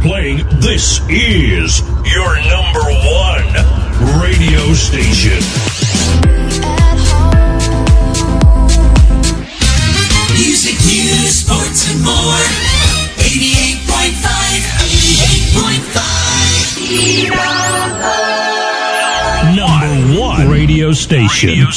playing. This is your number one radio station. Music, news, sports, and more. 88.5. Number one radio station.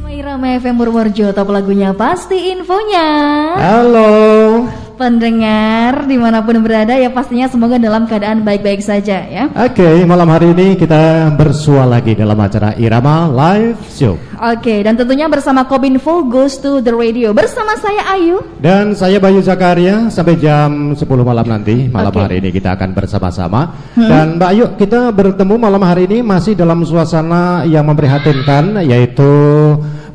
Irama FM Purworejo, top lagunya pasti infonya. Halo Pendengar dimanapun berada ya pastinya semoga dalam keadaan baik-baik saja ya. Oke, malam hari ini kita bersua lagi dalam acara Irama Live Show. Oke, dan tentunya bersama Kominfo Goes to the Radio. Bersama saya Ayu Dan saya Bayu Zakaria sampai jam 10 malam nanti. Malam hari ini kita akan bersama-sama. Dan Mbak Ayu, kita bertemu malam hari ini masih dalam suasana yang memprihatinkan, yaitu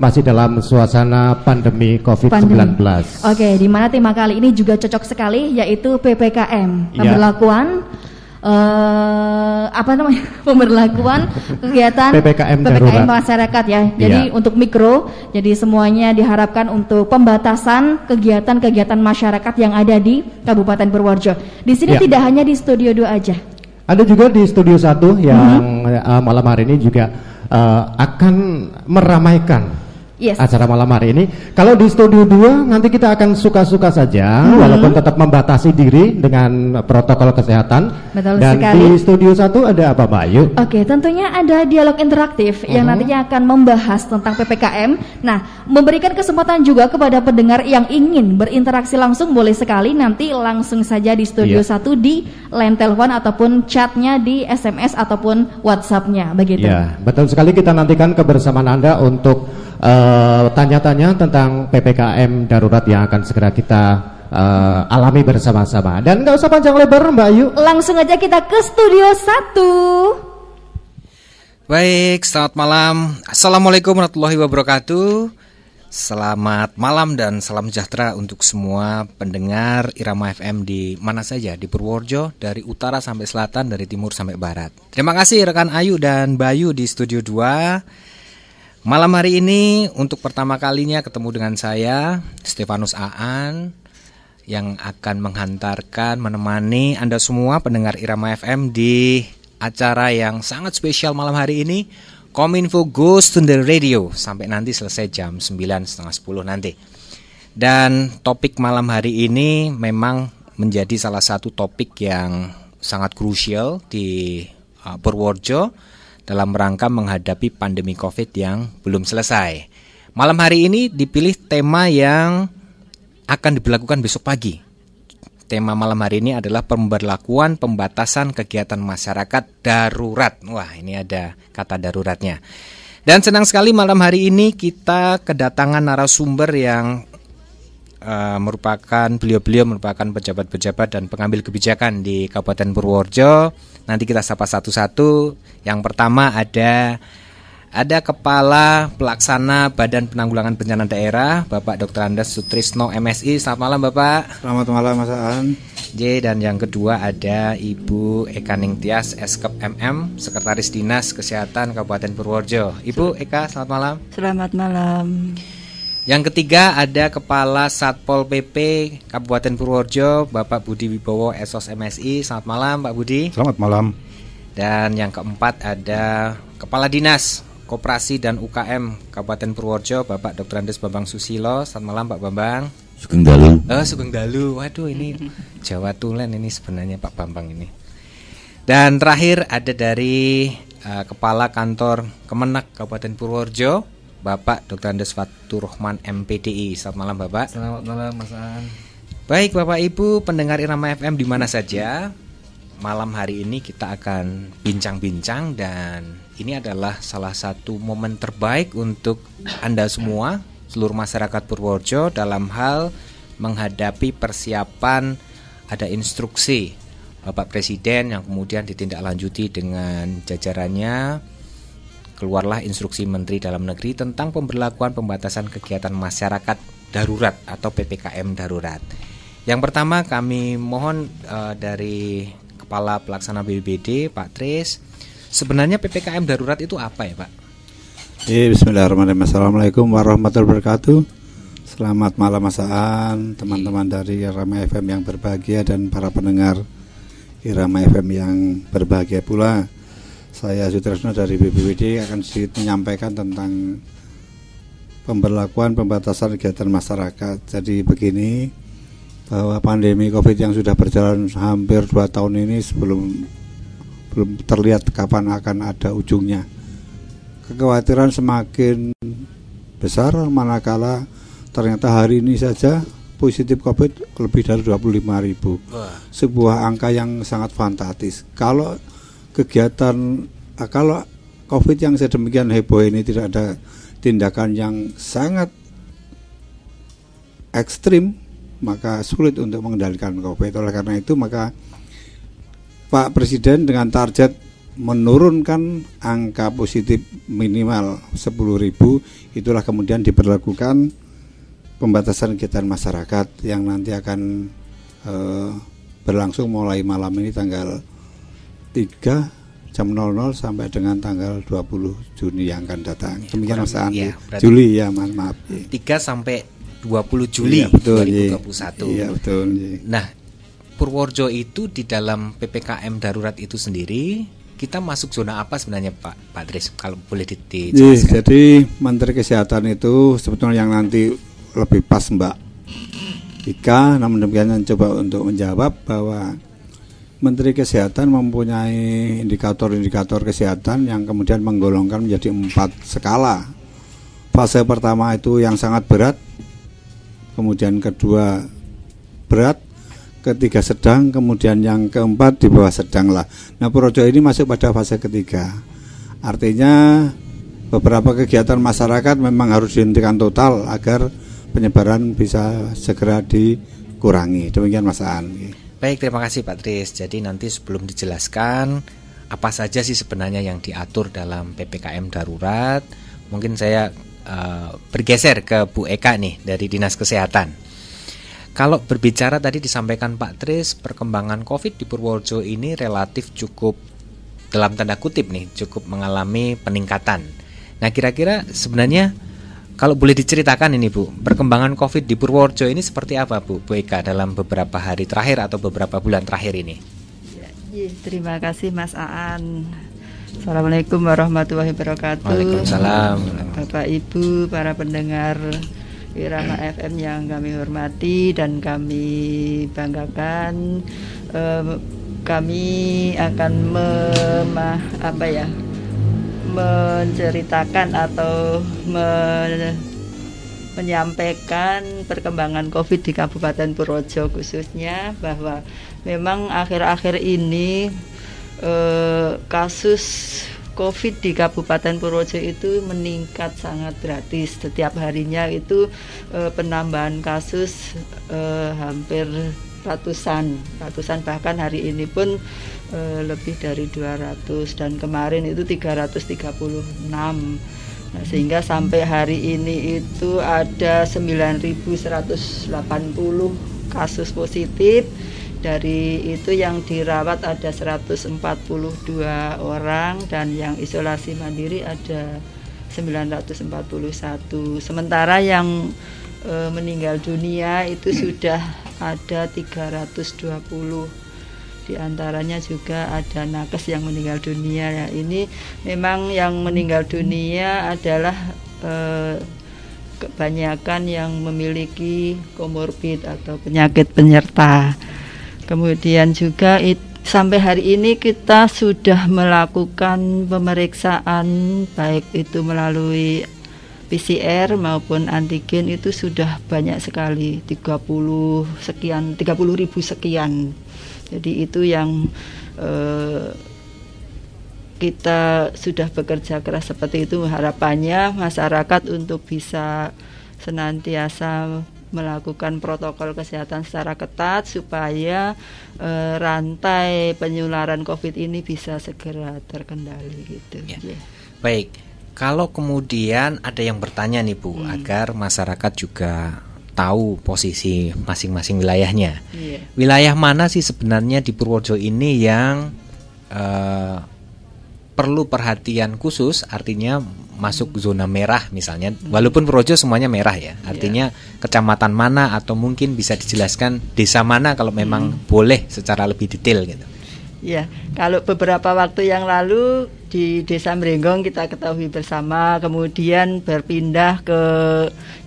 masih dalam suasana pandemi COVID-19. Oke, di mana tema kali ini juga cocok sekali, yaitu PPKM, pemberlakuan pemberlakuan kegiatan PPKM masyarakat ya. Jadi untuk mikro, jadi semuanya diharapkan untuk pembatasan kegiatan-kegiatan masyarakat yang ada di Kabupaten Purworejo. Di sini tidak hanya di Studio 2 aja. Ada juga di Studio 1 yang malam hari ini juga akan meramaikan acara malam hari ini. Kalau di Studio 2 nanti kita akan suka-suka saja, walaupun tetap membatasi diri dengan protokol kesehatan. Betul dan sekali. Di Studio 1 ada apa, Mbak Ayu? Oke, tentunya ada dialog interaktif yang nantinya akan membahas tentang PPKM. Nah, memberikan kesempatan juga kepada pendengar yang ingin berinteraksi langsung, boleh sekali nanti langsung saja di Studio 1 di line telepon ataupun chatnya di SMS ataupun WhatsApp-nya, begitu. Ya, betul sekali, kita nantikan kebersamaan Anda untuk tanya-tanya tentang PPKM darurat yang akan segera kita alami bersama-sama. Dan nggak usah panjang lebar, Mbak Ayu, langsung aja kita ke Studio 1. Baik, selamat malam. Assalamualaikum warahmatullahi wabarakatuh. Selamat malam dan salam sejahtera untuk semua pendengar Irama FM di mana saja di Purworejo, dari utara sampai selatan, dari timur sampai barat. Terima kasih rekan Ayu dan Bayu di Studio 2. Malam hari ini untuk pertama kalinya ketemu dengan saya, Stefanus Aan, yang akan menghantarkan, menemani Anda semua pendengar Irama FM di acara yang sangat spesial malam hari ini, Kominfo Goes to the Radio, sampai nanti selesai jam 9:30 nanti. Dan topik malam hari ini memang menjadi salah satu topik yang sangat krusial di Purworejo dalam rangka menghadapi pandemi COVID yang belum selesai. Malam hari ini dipilih tema yang akan diberlakukan besok pagi. Tema malam hari ini adalah pemberlakuan pembatasan kegiatan masyarakat darurat. Wah, ini ada kata daruratnya. Dan senang sekali malam hari ini kita kedatangan narasumber yang beliau merupakan pejabat-pejabat dan pengambil kebijakan di Kabupaten Purworejo. Nanti kita sapa satu-satu. Yang pertama ada Kepala Pelaksana Badan Penanggulangan Bencana Daerah, Bapak Dr. Andes Sutrisno MSI. Selamat malam, Bapak. Selamat malam, Mas Aan. Dan yang kedua ada Ibu Eka Ningtyas, Eskep MM, Sekretaris Dinas Kesehatan Kabupaten Purworejo. Ibu Eka, selamat malam. Selamat malam. Yang ketiga ada Kepala Satpol PP Kabupaten Purworejo, Bapak Budi Wibowo, Esos MSI. Selamat malam, Pak Budi. Selamat malam. Dan yang keempat ada Kepala Dinas Koperasi dan UKM Kabupaten Purworejo, Bapak Dr. Andes Bambang Susilo. Selamat malam, Pak Bambang. Sugeng Dalu. Sugeng Dalu. Waduh, ini Jawa Tulen ini sebenarnya Pak Bambang ini. Dan terakhir ada dari Kepala Kantor Kemenak Kabupaten Purworejo, Bapak Dr. Andes Faturrahman MPDI. Selamat malam, Bapak. Selamat malam, Mas Aan. Baik, Bapak Ibu pendengar Irama FM di mana saja, malam hari ini kita akan bincang-bincang, dan ini adalah salah satu momen terbaik untuk Anda semua, seluruh masyarakat Purworejo, dalam hal menghadapi persiapan ada instruksi Bapak Presiden yang kemudian ditindaklanjuti dengan jajarannya. Keluarlah instruksi Menteri Dalam Negeri tentang pemberlakuan pembatasan kegiatan masyarakat darurat atau PPKM darurat. Yang pertama kami mohon dari Kepala Pelaksana BPBD, Pak Tris, sebenarnya PPKM darurat itu apa ya, Pak? Bismillahirrahmanirrahim. Assalamualaikum warahmatullahi wabarakatuh. Selamat malam Mas Aan, teman-teman dari Irama FM yang berbahagia dan para pendengar Irama FM yang berbahagia pula. Saya Sutresno dari BPWD akan sedikit menyampaikan tentang pemberlakuan pembatasan kegiatan masyarakat. Jadi begini, bahwa pandemi COVID yang sudah berjalan hampir 2 tahun ini belum terlihat kapan akan ada ujungnya. Kekhawatiran semakin besar manakala ternyata hari ini saja positif COVID lebih dari 25.000. Sebuah angka yang sangat fantastis. Kalau COVID yang sedemikian heboh ini tidak ada tindakan yang sangat ekstrim, maka sulit untuk mengendalikan COVID. Oleh karena itu maka Pak Presiden dengan target menurunkan angka positif minimal 10.000, itulah kemudian diberlakukan pembatasan kegiatan masyarakat yang nanti akan berlangsung mulai malam ini tanggal 3 jam 00 sampai dengan tanggal 20 Juni yang akan datang. Demikian Mas Andi. Juli ya, maaf. 3 sampai 20 Juli ya, betul, 2021. Iya, betul. Nah, Purworejo itu di dalam PPKM darurat itu sendiri kita masuk zona apa sebenarnya Pak Tris, kalau boleh dijelaskan? Jadi Menteri Kesehatan itu sebetulnya yang nanti lebih pas Mbak Ika, namun demikian coba untuk menjawab bahwa Menteri Kesehatan mempunyai indikator-indikator kesehatan yang kemudian menggolongkan menjadi 4 skala. Fase pertama itu yang sangat berat, kemudian kedua berat, ketiga sedang, kemudian yang keempat di bawah sedang lah. Nah, Purworejo ini masuk pada fase ketiga. Artinya beberapa kegiatan masyarakat memang harus dihentikan total agar penyebaran bisa segera dikurangi. Demikian Mas Aan. Baik, terima kasih Pak Tris. Jadi nanti sebelum dijelaskan apa saja sih sebenarnya yang diatur dalam PPKM darurat, mungkin saya bergeser ke Bu Eka nih dari Dinas Kesehatan. Kalau berbicara tadi disampaikan Pak Tris, perkembangan COVID di Purworejo ini relatif cukup, dalam tanda kutip nih, cukup mengalami peningkatan. Nah, kira-kira sebenarnya kalau boleh diceritakan ini Bu, perkembangan COVID di Purworejo ini seperti apa Bu Eka dalam beberapa hari terakhir atau beberapa bulan terakhir ini? Ya, terima kasih Mas Aan. Assalamualaikum warahmatullahi wabarakatuh. Waalaikumsalam. Bapak Ibu, para pendengar Irama FM yang kami hormati dan kami banggakan, kami akan menceritakan atau menyampaikan perkembangan COVID di Kabupaten Purworejo khususnya, bahwa memang akhir-akhir ini kasus COVID di Kabupaten Purworejo itu meningkat sangat drastis. Setiap harinya itu penambahan kasus hampir ratusan, bahkan hari ini pun lebih dari 200 dan kemarin itu 336. Nah, sehingga sampai hari ini itu ada 9.180 kasus positif. Dari itu yang dirawat ada 142 orang dan yang isolasi mandiri ada 941. Sementara yang meninggal dunia itu sudah ada 320. Di antaranya juga ada nakes yang meninggal dunia. Ya, ini memang yang meninggal dunia adalah kebanyakan yang memiliki komorbid atau penyakit penyerta. Kemudian juga sampai hari ini kita sudah melakukan pemeriksaan baik itu melalui PCR maupun antigen itu sudah banyak sekali, 30.000 sekian. Jadi itu yang kita sudah bekerja keras seperti itu. Harapannya masyarakat untuk bisa senantiasa melakukan protokol kesehatan secara ketat supaya rantai penularan COVID ini bisa segera terkendali gitu. Ya. Baik, kalau kemudian ada yang bertanya nih Bu, agar masyarakat juga tahu posisi masing-masing wilayahnya. Wilayah mana sih sebenarnya di Purworejo ini yang perlu perhatian khusus, artinya masuk zona merah misalnya, walaupun Purworejo semuanya merah ya, artinya kecamatan mana atau mungkin bisa dijelaskan desa mana kalau memang boleh secara lebih detail gitu. Ya, kalau beberapa waktu yang lalu di Desa Mrenggong kita ketahui bersama, kemudian berpindah ke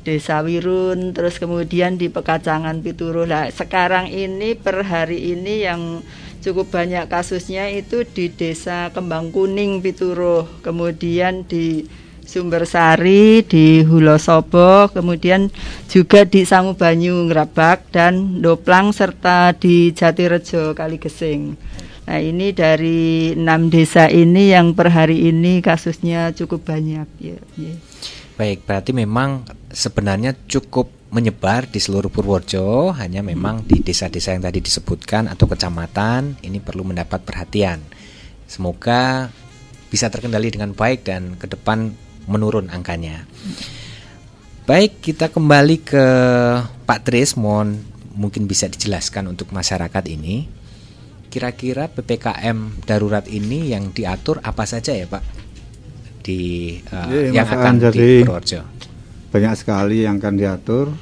Desa Wirun, terus kemudian di Pekacangan Pituruh. Nah, sekarang ini per hari ini yang cukup banyak kasusnya itu di Desa Kembang Kuning Pituruh, kemudian di Sumbersari, di Hulosobo, kemudian juga di Sangubanyu Ngrabak dan Doplang serta di Jatirejo Kaligesing. Nah, ini dari 6 desa ini yang per hari ini kasusnya cukup banyak ya. Baik, berarti memang sebenarnya cukup menyebar di seluruh Purworejo, hanya memang di desa-desa yang tadi disebutkan atau kecamatan ini perlu mendapat perhatian. Semoga bisa terkendali dengan baik dan ke depan menurun angkanya. Baik, kita kembali ke Pak Tris, mungkin bisa dijelaskan untuk masyarakat ini. Kira-kira PPKM darurat ini yang diatur apa saja ya Pak? Yang akan di Purworejo. Banyak sekali yang akan diatur,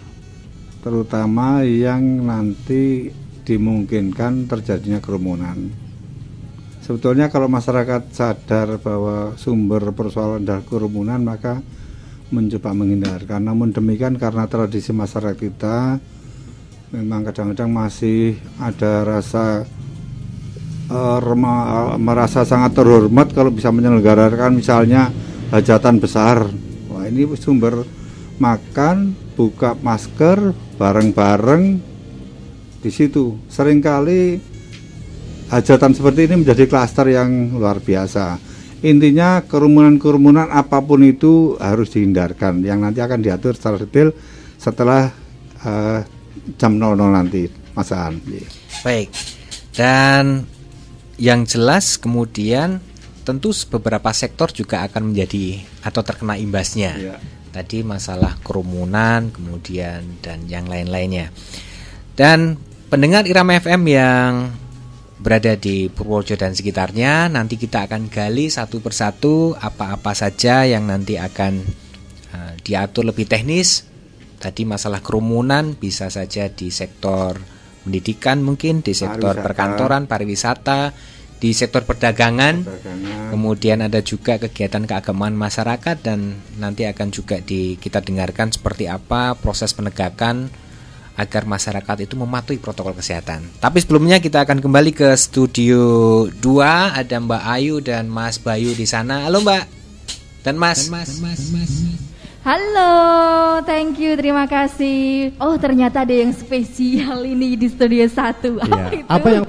terutama yang nanti dimungkinkan terjadinya kerumunan. Sebetulnya kalau masyarakat sadar bahwa sumber persoalan adalah kerumunan, maka mencoba menghindarkan. Namun demikian karena tradisi masyarakat kita memang kadang-kadang masih ada rasa merasa sangat terhormat kalau bisa menyelenggarakan misalnya hajatan besar. Wah, ini sumber makan, buka masker bareng-bareng di situ. Seringkali hajatan seperti ini menjadi klaster yang luar biasa. Intinya kerumunan-kerumunan apapun itu harus dihindarkan, yang nanti akan diatur secara detail setelah jam 00 nanti, Mas Aan. Baik. Dan yang jelas kemudian tentu beberapa sektor juga akan menjadi atau terkena imbasnya. Ya. Tadi masalah kerumunan, kemudian dan yang lain-lainnya. Dan pendengar Irama FM yang berada di Purworejo dan sekitarnya, nanti kita akan gali satu persatu apa-apa saja yang nanti akan diatur lebih teknis. Tadi masalah kerumunan bisa saja di sektor pendidikan, mungkin di sektor perkantoran, pariwisata, di sektor perdagangan, kemudian ada juga kegiatan keagamaan masyarakat, dan nanti akan juga kita dengarkan seperti apa proses penegakan agar masyarakat itu mematuhi protokol kesehatan. Tapi sebelumnya kita akan kembali ke studio 2, ada Mbak Ayu dan Mas Bayu di sana. Halo Mbak dan Mas. Halo, thank you, terima kasih. Oh, ternyata ada yang spesial ini di studio 1. Iya. Apa yang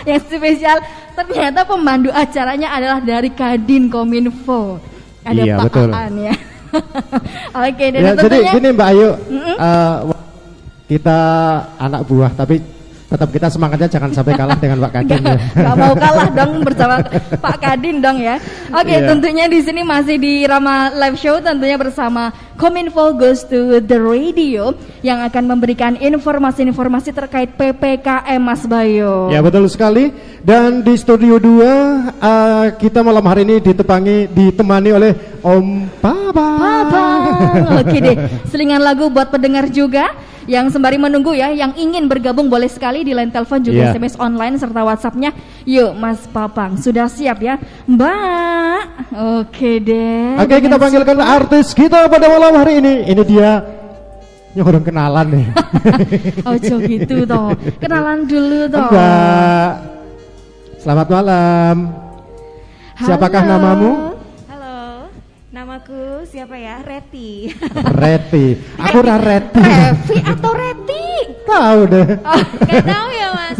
yang spesial? Ternyata pemandu acaranya adalah dari Kadin Kominfo. Ada iya, Pak betul. Aan ya. Oke, dan ya, jadi gini Mbak Ayu, kita anak buah tapi tetap kita semangatnya jangan sampai kalah dengan Pak Kadin. Gak mau kalah dong bersama Pak Kadin dong ya. Oke, tentunya di sini masih di Rama Live Show, tentunya bersama Kominfo Goes to the Radio yang akan memberikan informasi-informasi terkait PPKM, Mas Bayu. Ya, betul sekali. Dan di studio 2 kita malam hari ini ditemani oleh Om Papa. Oke deh, selingan lagu buat pendengar juga yang sembari menunggu ya, yang ingin bergabung boleh sekali di line telepon juga SMS online serta WhatsApp-nya. Yuk Mas Papang, sudah siap ya Mbak? Oke deh. Oke, kita panggilkan artis kita pada malam hari ini. Ini dia nyokorong kenalan nih. Ojo gitu toh, kenalan dulu toh. Mbak, selamat malam. Siapakah namamu? Namaku siapa ya? Reti. Reti. Aku Reti. Revi atau Reti? Tahu deh. Oh, gak tahu ya Mas.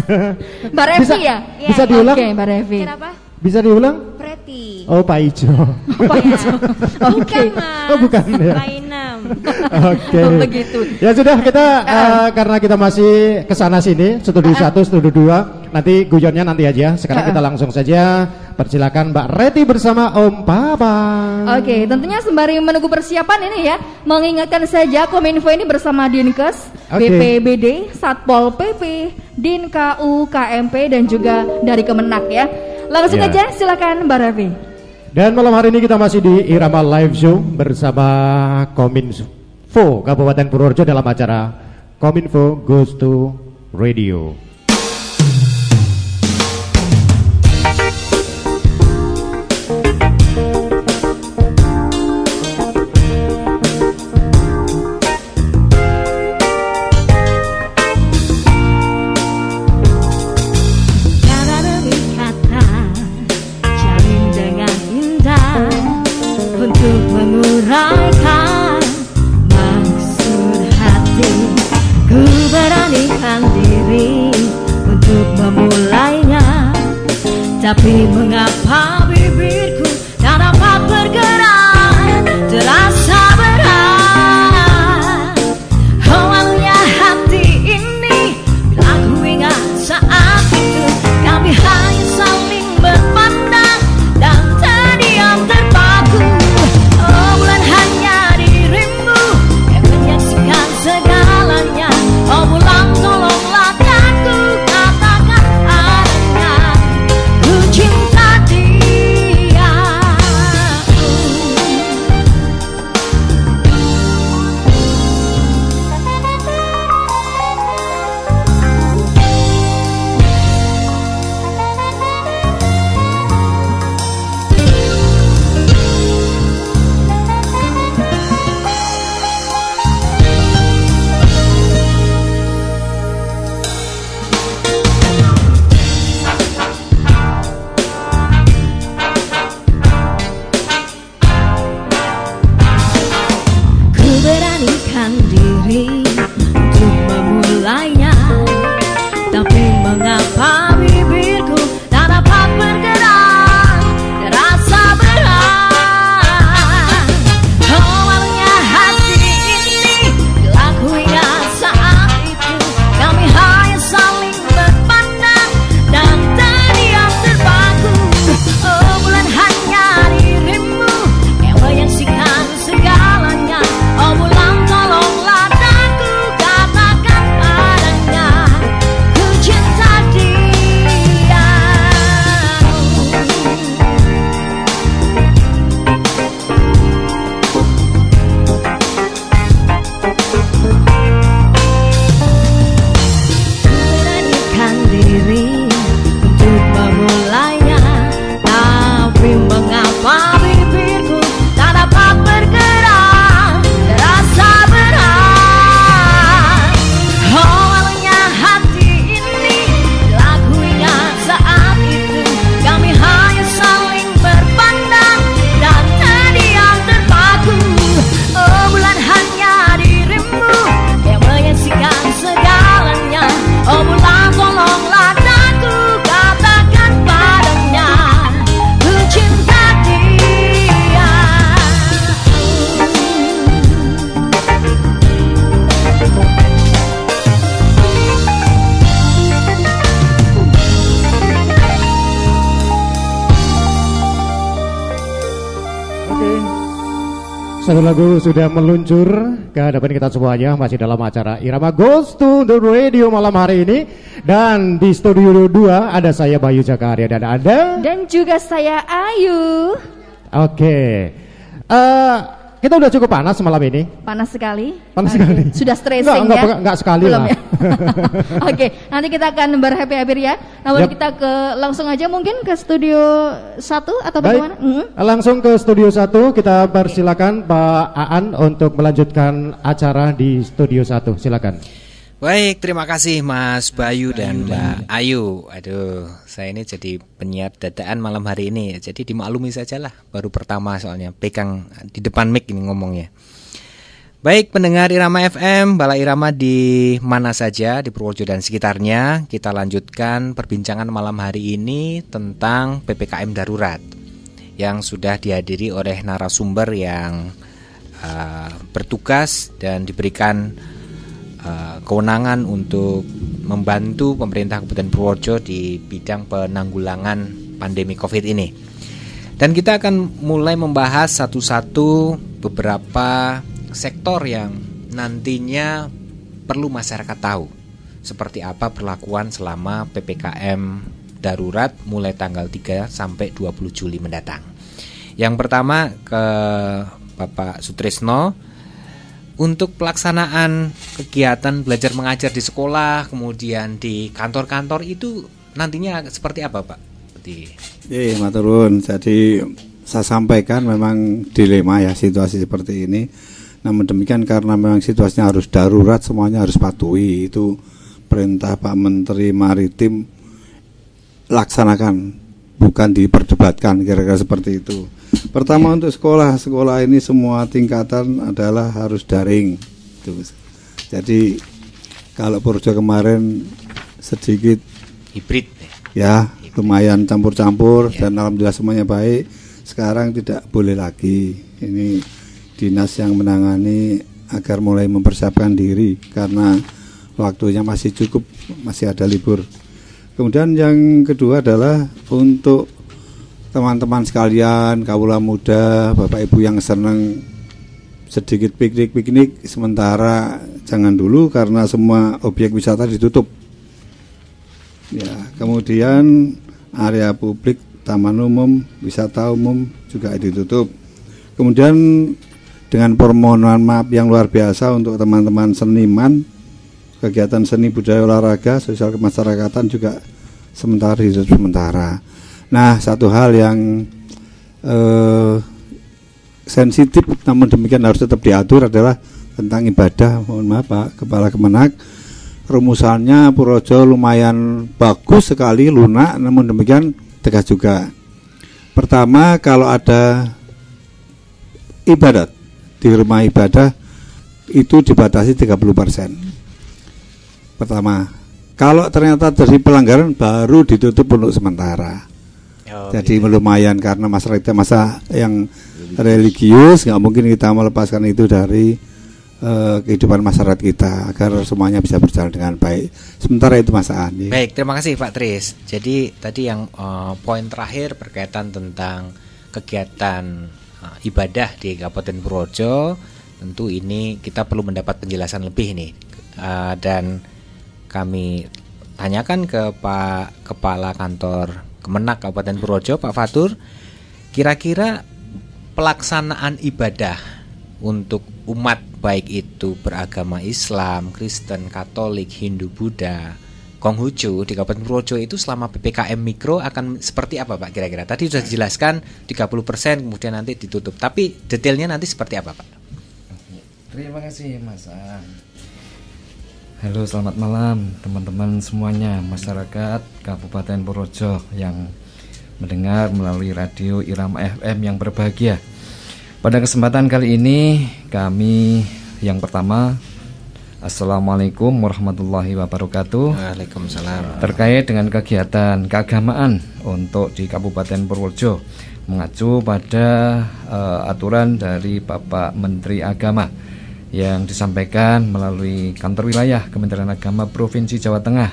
Mbak Revi ya? Bisa diulang? Oke, Mbak Revi. Kenapa? Bisa diulang? Preti. Oh, Pak Ijo. Pak Ijo. Bukan Mas. Oh, bukan ya. Lainam. Oke. Oh, begitu. Ya sudah, kita karena kita masih kesana sini, studio 1, studio 2. Nanti guyonnya nanti aja. Sekarang kita langsung saja persilakan Mbak Reti bersama Om Papa. Oke, tentunya sembari menunggu persiapan ini ya, mengingatkan saja Kominfo ini bersama Dinkes, BPBD, Satpol PP, Din KU, KMP dan juga dari Kemenak ya. Langsung Ya. aja silakan Mbak Raffi. Dan malam hari ini kita masih di Irama Live Show bersama Kominfo Kabupaten Purworejo dalam acara Kominfo Goes to Radio. Kata demi kata jalin dengan indah untuk menguraikan maksud hati. Ku beranikan diri untuk memulainya, tapi mengapa bibirku tak dapat bergerak, terasa berat. Awalnya hati ini bila ku ingat saat itu, kami hanya saling berpandang dan terdiam terpaku. Oh bulan hanya dirimu yang menyaksikan segalanya. Oh bulan tolonglah dan ku katakan adanya, ku cinta dia. Ku beranikan diri untuk memulainya, tapi mengapa bibirku tak dapat bergerak, terasa berat. Awalnya hati ini bila ku ingat saat itu, kami hanya saling berpandang dan terdiam terpaku. Oh bulan hanya dirimu yang menyaksikan segalanya. Oh bulan tolonglah dan ku katakan padanya, ku cinta dia. Beranikan diri untuk memulainya, tapi mengapa bibirku tak dapat bergerak, terasa berat. Awalnya hati ini bila ku ingat saat itu, kami hanya saling berpandang dan terdiam terpaku. Oh bulan hanya dirimu yang menyaksikan segalanya. Oh bulan tolonglah dan ku katakan padanya, ku cinta dia. Satu lagu sudah meluncur ke hadapan kita semuanya, masih dalam acara Irama Goes to the Radio malam hari ini. Dan di studio 2 ada saya Bayu Zakaria dan ada Dan juga saya Ayu. Oke. Kita udah cukup panas malam ini. Panas sekali. Panas Oke. sekali. Sudah stressing ya? Enggak sekali Belum lah. ya? Oke, nanti kita akan berhappy-happy ya. Namun Yap. kita langsung aja mungkin ke studio 1 atau Baik, bagaimana? langsung ke studio 1. Kita persilakan Pak Aan untuk melanjutkan acara di studio 1. Silakan. Baik, terima kasih Mas Bayu dan Mbak Ayu. Aduh, saya ini jadi penyiar dadaan malam hari ini. Jadi dimaklumi sajalah, baru pertama soalnya pegang di depan mic ini ngomongnya. Baik, pendengar Irama FM, Bala Irama di mana saja di Purworejo dan sekitarnya, kita lanjutkan perbincangan malam hari ini tentang PPKM darurat yang sudah dihadiri oleh narasumber yang bertugas dan diberikan kewenangan untuk membantu pemerintah Kabupaten Purworejo di bidang penanggulangan pandemi COVID ini. Dan kita akan mulai membahas satu-satu beberapa sektor yang nantinya perlu masyarakat tahu seperti apa perlakuan selama PPKM darurat mulai tanggal 3 sampai 20 Juli mendatang. Yang pertama ke Bapak Sutrisno, untuk pelaksanaan kegiatan belajar mengajar di sekolah, kemudian di kantor-kantor itu nantinya seperti apa, Pak? Maturun. Jadi saya sampaikan memang dilema ya situasi seperti ini. Namun demikian karena memang situasinya harus darurat, semuanya harus patuhi. Itu perintah Pak Menteri Maritim, laksanakan, bukan diperdebatkan, kira-kira seperti itu. Pertama untuk sekolah ini semua tingkatan adalah harus daring. Jadi kalau Purworejo kemarin sedikit hibrid ya, lumayan campur-campur dan alhamdulillah semuanya baik. Sekarang tidak boleh lagi. Ini dinas yang menangani agar mulai mempersiapkan diri karena waktunya masih cukup, masih ada libur. Kemudian yang kedua adalah untuk teman-teman sekalian, kawula muda, Bapak Ibu yang senang sedikit piknik-piknik, sementara jangan dulu karena semua objek wisata ditutup. Ya, kemudian area publik, taman umum, wisata umum juga ditutup. Kemudian dengan permohonan maaf yang luar biasa untuk teman-teman seniman, kegiatan seni budaya olahraga, sosial kemasyarakatan juga sementara ditutup sementara. Nah, satu hal yang sensitif namun demikian harus tetap diatur adalah tentang ibadah. Mohon maaf Pak Kepala Kemenak, rumusannya Purworejo lumayan bagus sekali, lunak, namun demikian tegas juga. Pertama, kalau ada ibadat di rumah ibadah itu dibatasi 30%. Pertama, kalau ternyata terjadi pelanggaran baru ditutup untuk sementara. Jadi lumayan karena masyarakat kita masa yang religius, nggak mungkin kita melepaskan itu dari kehidupan masyarakat kita agar semuanya bisa berjalan dengan baik. Sementara itu Mas Ani. Baik, terima kasih Pak Tris. Jadi tadi yang poin terakhir berkaitan tentang kegiatan ibadah di Kabupaten Purworejo, tentu ini kita perlu mendapat penjelasan lebih nih, dan kami tanyakan ke Pak Kepala Kantor Kemenak Kabupaten Purworejo, Pak Fatur, kira-kira pelaksanaan ibadah untuk umat baik itu beragama Islam, Kristen, Katolik, Hindu, Buddha, Konghucu di Kabupaten Purworejo itu selama PPKM Mikro akan seperti apa Pak kira-kira? Tadi sudah dijelaskan 30% kemudian nanti ditutup, tapi detailnya nanti seperti apa Pak? Terima kasih Mas An. Halo, selamat malam teman-teman semuanya, masyarakat Kabupaten Purworejo yang mendengar melalui radio Irama FM yang berbahagia. Pada kesempatan kali ini kami yang pertama, Assalamualaikum warahmatullahi wabarakatuh. Waalaikumsalam. Terkait dengan kegiatan keagamaan untuk di Kabupaten Purworejo, mengacu pada aturan dari Bapak Menteri Agama yang disampaikan melalui kantor wilayah Kementerian Agama Provinsi Jawa Tengah,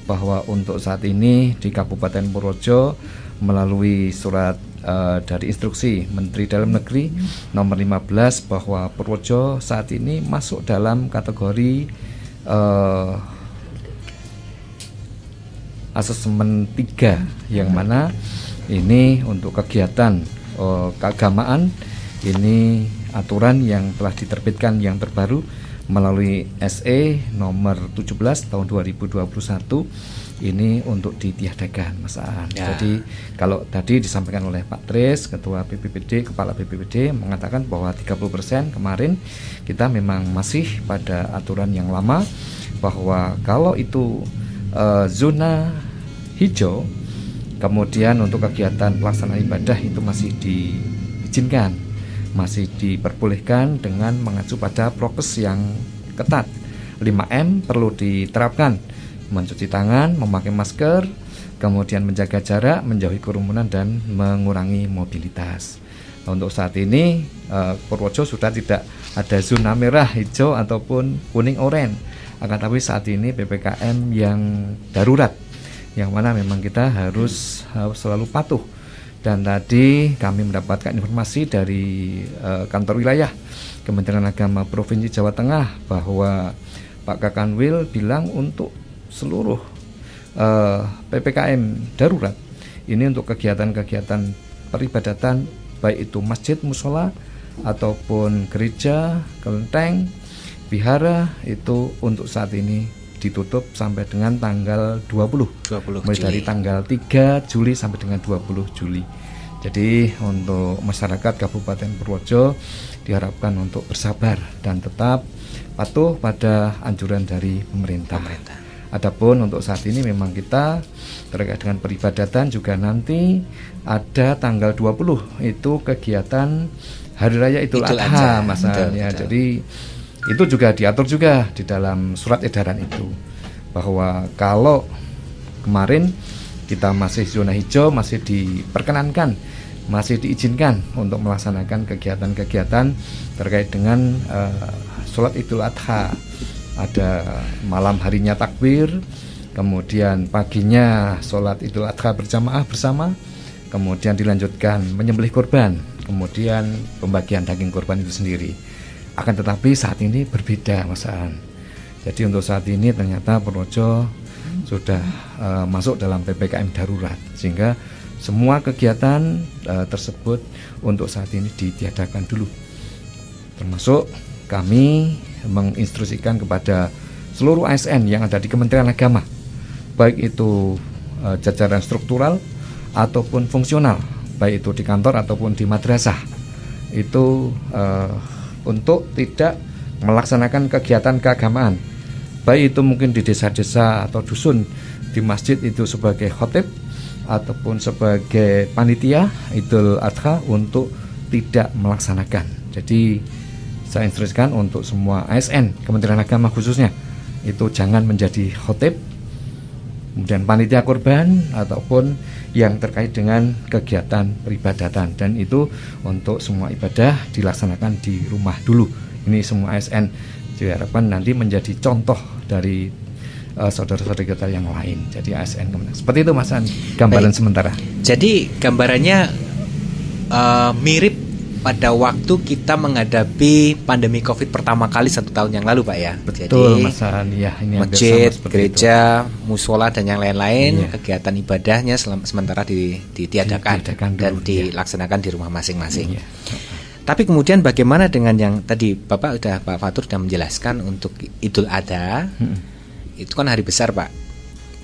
bahwa untuk saat ini di Kabupaten Purworejo melalui surat dari instruksi Menteri Dalam Negeri nomor 15 bahwa Purworejo saat ini masuk dalam kategori asesmen 3, yang mana ini untuk kegiatan keagamaan, ini aturan yang telah diterbitkan yang terbaru melalui SE nomor 17 tahun 2021 ini untuk ditiadakan Mas Aan. Ya. Jadi kalau tadi disampaikan oleh Pak Tris, Ketua BPPD, Kepala BPPD mengatakan bahwa 30% kemarin kita memang masih pada aturan yang lama, bahwa kalau itu zona hijau, kemudian untuk kegiatan pelaksanaan ibadah itu masih diizinkan, masih diperbolehkan dengan mengacu pada prokes yang ketat. 5M perlu diterapkan, mencuci tangan, memakai masker, kemudian menjaga jarak, menjauhi kerumunan dan mengurangi mobilitas. Untuk saat ini Purworejo sudah tidak ada zona merah, hijau ataupun kuning, oranye. Akan tapi saat ini PPKM yang darurat, yang mana memang kita harus selalu patuh. Dan tadi kami mendapatkan informasi dari kantor wilayah Kementerian Agama Provinsi Jawa Tengah bahwa Pak Kakanwil bilang untuk seluruh PPKM darurat ini untuk kegiatan-kegiatan peribadatan baik itu masjid, musola ataupun gereja, kelenteng, vihara itu untuk saat ini ditutup sampai dengan tanggal 20 mulai dari tanggal 3 Juli sampai dengan 20 Juli. Jadi untuk masyarakat Kabupaten Purworejo diharapkan untuk bersabar dan tetap patuh pada anjuran dari pemerintah. Adapun untuk saat ini memang kita terkait dengan peribadatan juga nanti ada tanggal 20 itu kegiatan Hari Raya Idul Adha Mas An, ya. Jadi itu juga diatur juga di dalam surat edaran itu bahwa kalau kemarin kita masih zona hijau, masih diperkenankan, masih diizinkan untuk melaksanakan kegiatan-kegiatan terkait dengan sholat Idul Adha. Ada malam harinya takbir, kemudian paginya sholat Idul Adha berjamaah bersama, kemudian dilanjutkan menyembelih kurban, kemudian pembagian daging kurban itu sendiri. Akan tetapi saat ini berbeda Mas Aan. Jadi untuk saat ini ternyata Purworejo sudah masuk dalam PPKM darurat, sehingga semua kegiatan tersebut untuk saat ini ditiadakan dulu. Termasuk kami menginstruksikan kepada seluruh ASN yang ada di Kementerian Agama, baik itu jajaran struktural ataupun fungsional, baik itu di kantor ataupun di madrasah, itu untuk tidak melaksanakan kegiatan keagamaan, baik itu mungkin di desa-desa atau dusun, di masjid itu sebagai khotib ataupun sebagai panitia Idul Adha untuk tidak melaksanakan. Jadi saya instruksikan untuk semua ASN Kementerian Agama khususnya itu jangan menjadi khotib, kemudian panitia kurban ataupun yang terkait dengan kegiatan peribadatan, dan itu untuk semua ibadah dilaksanakan di rumah dulu. Ini semua ASN diharapkan nanti menjadi contoh dari saudara-saudara kita yang lain. Jadi ASN seperti itu Mas An, gambaran sementara. Jadi gambarannya mirip pada waktu kita menghadapi pandemi COVID pertama kali 1 tahun yang lalu Pak ya. Betul Mas An, ya, ini masjid, gereja, musola dan yang lain-lain, kegiatan ibadahnya sementara ditiadakan dan dilaksanakan di rumah masing-masing. Tapi kemudian bagaimana dengan yang tadi Pak Fatur sudah menjelaskan untuk Idul Adha, itu kan hari besar Pak.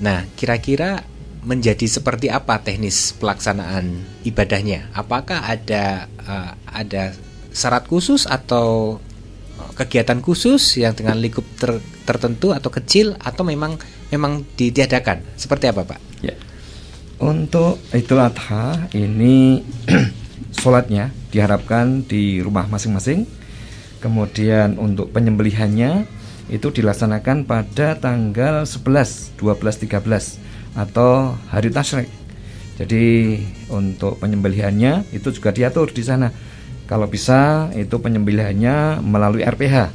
Nah kira-kira menjadi seperti apa teknis pelaksanaan ibadahnya? Apakah ada syarat khusus atau kegiatan khusus yang dengan lingkup tertentu atau kecil, atau memang ditiadakan? Seperti apa Pak? Ya. Untuk Idul Adha ini sholatnya diharapkan di rumah masing-masing. Kemudian untuk penyembelihannya itu dilaksanakan pada tanggal 11, 12, 13 atau hari tasyrik. Jadi untuk penyembelihannya itu juga diatur di sana. Kalau bisa itu penyembelihannya melalui RPH.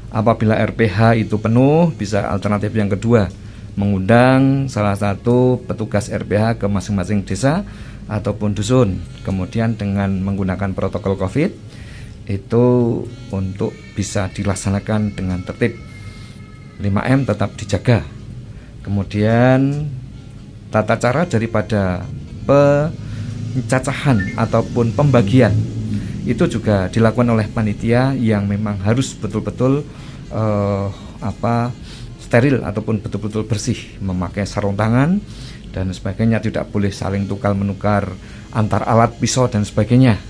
Apabila RPH itu penuh, bisa alternatif yang kedua, mengundang salah satu petugas RPH ke masing-masing desa ataupun dusun. Kemudian dengan menggunakan protokol COVID itu untuk bisa dilaksanakan dengan tertib. 5M tetap dijaga. Kemudian tata cara daripada pencacahan ataupun pembagian itu juga dilakukan oleh panitia yang memang harus betul-betul steril ataupun betul-betul bersih, memakai sarung tangan dan sebagainya, tidak boleh saling tukar menukar antar alat pisau dan sebagainya.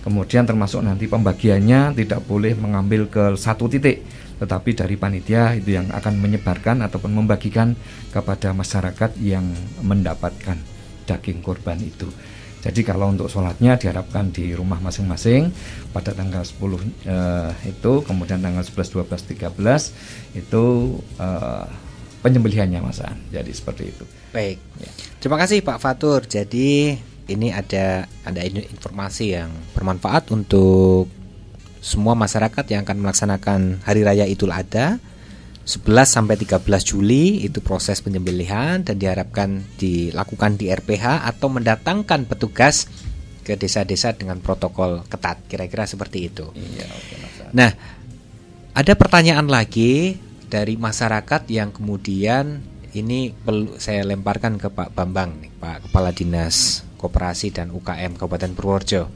Kemudian termasuk nanti pembagiannya tidak boleh mengambil ke satu titik, tetapi dari panitia itu yang akan menyebarkan ataupun membagikan kepada masyarakat yang mendapatkan daging kurban itu. Jadi kalau untuk sholatnya diharapkan di rumah masing-masing pada tanggal 10 itu, kemudian tanggal 11, 12, 13 itu penyembelihannya Mas An. Jadi seperti itu. Baik. Ya. Terima kasih Pak Fatur. Jadi ini ada informasi yang bermanfaat untuk semua masyarakat yang akan melaksanakan Hari Raya Idul Adha 11 sampai 13 Juli itu proses penyembelihan, dan diharapkan dilakukan di RPH atau mendatangkan petugas ke desa-desa dengan protokol ketat. Kira-kira seperti itu. Iya, nah, ada pertanyaan lagi dari masyarakat yang kemudian ini perlu saya lemparkan ke Pak Bambang nih, Pak Kepala Dinas Koperasi dan UKM Kabupaten Purworejo.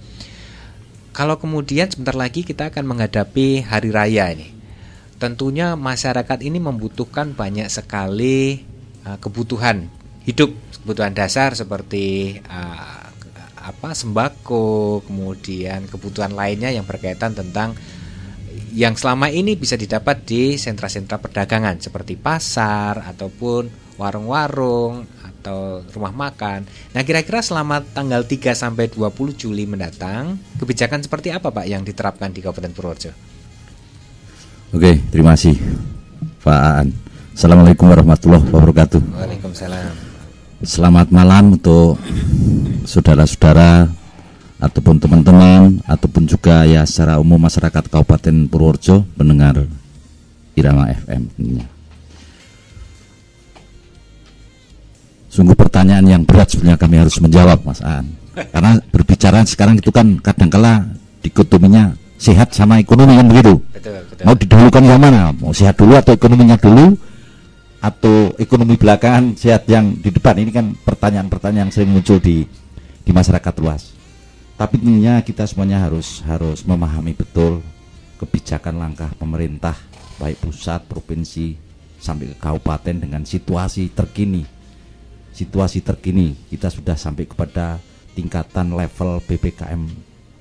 Kalau kemudian sebentar lagi kita akan menghadapi hari raya ini, tentunya masyarakat ini membutuhkan banyak sekali kebutuhan hidup, kebutuhan dasar seperti sembako, kemudian kebutuhan lainnya yang berkaitan tentang yang selama ini bisa didapat di sentra-sentra perdagangan seperti pasar ataupun warung-warung atau rumah makan. Nah, kira-kira selama tanggal 3 sampai 20 Juli mendatang, kebijakan seperti apa Pak yang diterapkan di Kabupaten Purworejo? Oke, terima kasih Pak Aan. Assalamualaikum warahmatullahi wabarakatuh. Waalaikumsalam. Selamat malam untuk saudara-saudara ataupun teman-teman ataupun juga ya secara umum masyarakat Kabupaten Purworejo pendengar Irama FM tentunya. Sungguh pertanyaan yang berat sebenarnya kami harus menjawab, Mas Aan. Karena berbicara sekarang itu kan kadangkala dikotominya sehat sama ekonomi kan begitu. Betul. Mau didahulukan yang mana? Mau sehat dulu atau ekonominya dulu? Atau ekonomi belakangan sehat yang di depan? Ini kan pertanyaan-pertanyaan yang sering muncul di masyarakat luas. Tapi tentunya kita semuanya harus memahami betul kebijakan langkah pemerintah baik pusat, provinsi sampai ke kabupaten dengan situasi terkini. Situasi terkini kita sudah sampai kepada tingkatan level PPKM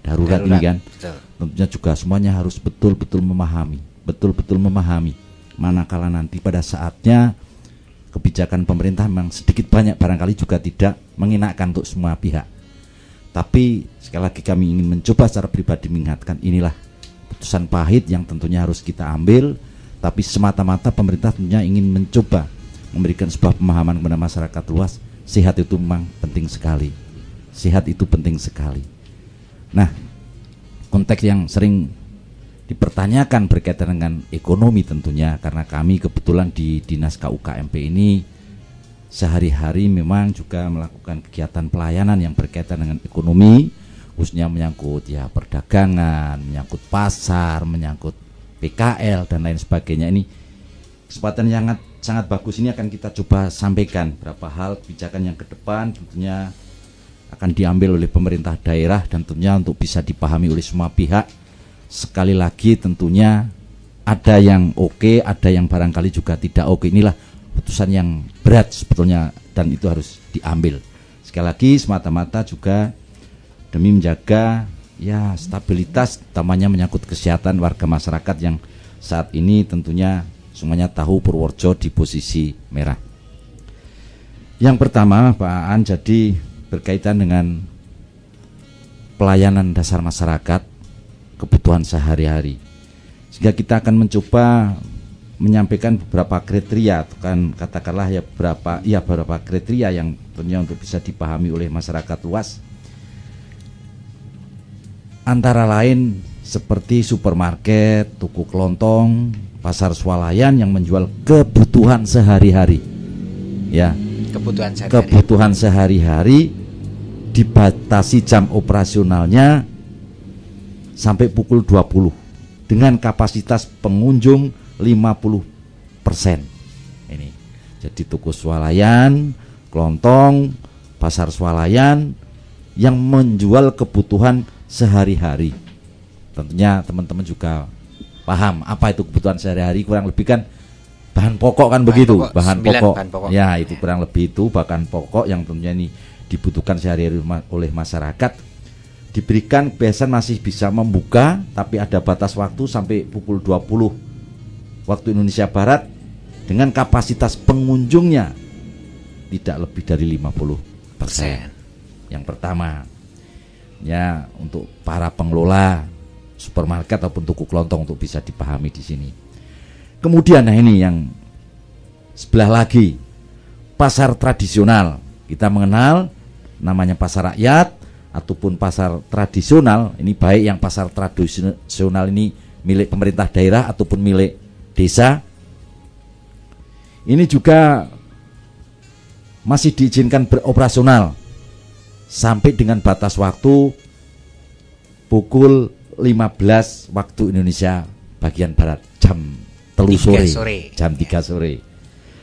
darurat ini kan. Betul. Tentunya juga semuanya harus betul-betul memahami. Manakala nanti pada saatnya kebijakan pemerintah memang sedikit banyak barangkali juga tidak mengenakan untuk semua pihak. Tapi sekali lagi kami ingin mencoba secara pribadi mengingatkan, inilah putusan pahit yang tentunya harus kita ambil. Tapi semata-mata pemerintah tentunya ingin mencoba memberikan sebuah pemahaman kepada masyarakat luas. Sehat itu memang penting sekali. Sehat itu penting sekali. Nah, konteks yang sering dipertanyakan berkaitan dengan ekonomi tentunya, karena kami kebetulan di Dinas KUKMP ini sehari-hari memang juga melakukan kegiatan pelayanan yang berkaitan dengan ekonomi, khususnya menyangkut ya perdagangan, menyangkut pasar, menyangkut PKL dan lain sebagainya. Ini kesempatan yang sangat bagus, ini akan kita coba sampaikan beberapa hal kebijakan yang ke depan tentunya akan diambil oleh pemerintah daerah dan tentunya untuk bisa dipahami oleh semua pihak. Sekali lagi tentunya ada yang oke, ada yang barangkali juga tidak oke. Inilah putusan yang berat sebetulnya dan itu harus diambil. Sekali lagi semata-mata juga demi menjaga ya stabilitas, utamanya menyangkut kesehatan warga masyarakat yang saat ini tentunya semuanya tahu Purworejo di posisi merah. Yang pertama Pak Aan, jadi berkaitan dengan pelayanan dasar masyarakat, kebutuhan sehari-hari. Sehingga kita akan mencoba menyampaikan beberapa kriteria, kan katakanlah ya beberapa kriteria yang tentunya untuk bisa dipahami oleh masyarakat luas. Antara lain seperti supermarket, tuku kelontong, pasar swalayan yang menjual kebutuhan sehari-hari. Ya, kebutuhan sehari-hari dibatasi jam operasionalnya sampai pukul 20 dengan kapasitas pengunjung 50%. Ini jadi tuku swalayan, kelontong, pasar swalayan yang menjual kebutuhan sehari-hari. Tentunya teman-teman juga paham apa itu kebutuhan sehari-hari, kurang lebih kan bahan pokok kan begitu, bahan pokok. Ya, itu kurang lebih itu bahan pokok yang tentunya ini dibutuhkan sehari-hari oleh masyarakat. Diberikan kebiasaan masih bisa membuka, tapi ada batas waktu sampai pukul 20 waktu Indonesia Barat dengan kapasitas pengunjungnya tidak lebih dari 50%. Yang pertama, ya untuk para pengelola supermarket ataupun tuku kelontong untuk bisa dipahami di sini. Kemudian nah ini yang sebelah lagi, pasar tradisional. Kita mengenal namanya pasar rakyat ataupun pasar tradisional. Ini baik yang pasar tradisional ini milik pemerintah daerah ataupun milik desa. Ini juga masih diizinkan beroperasional sampai dengan batas waktu pukul 15 waktu Indonesia bagian barat, jam 3 sore.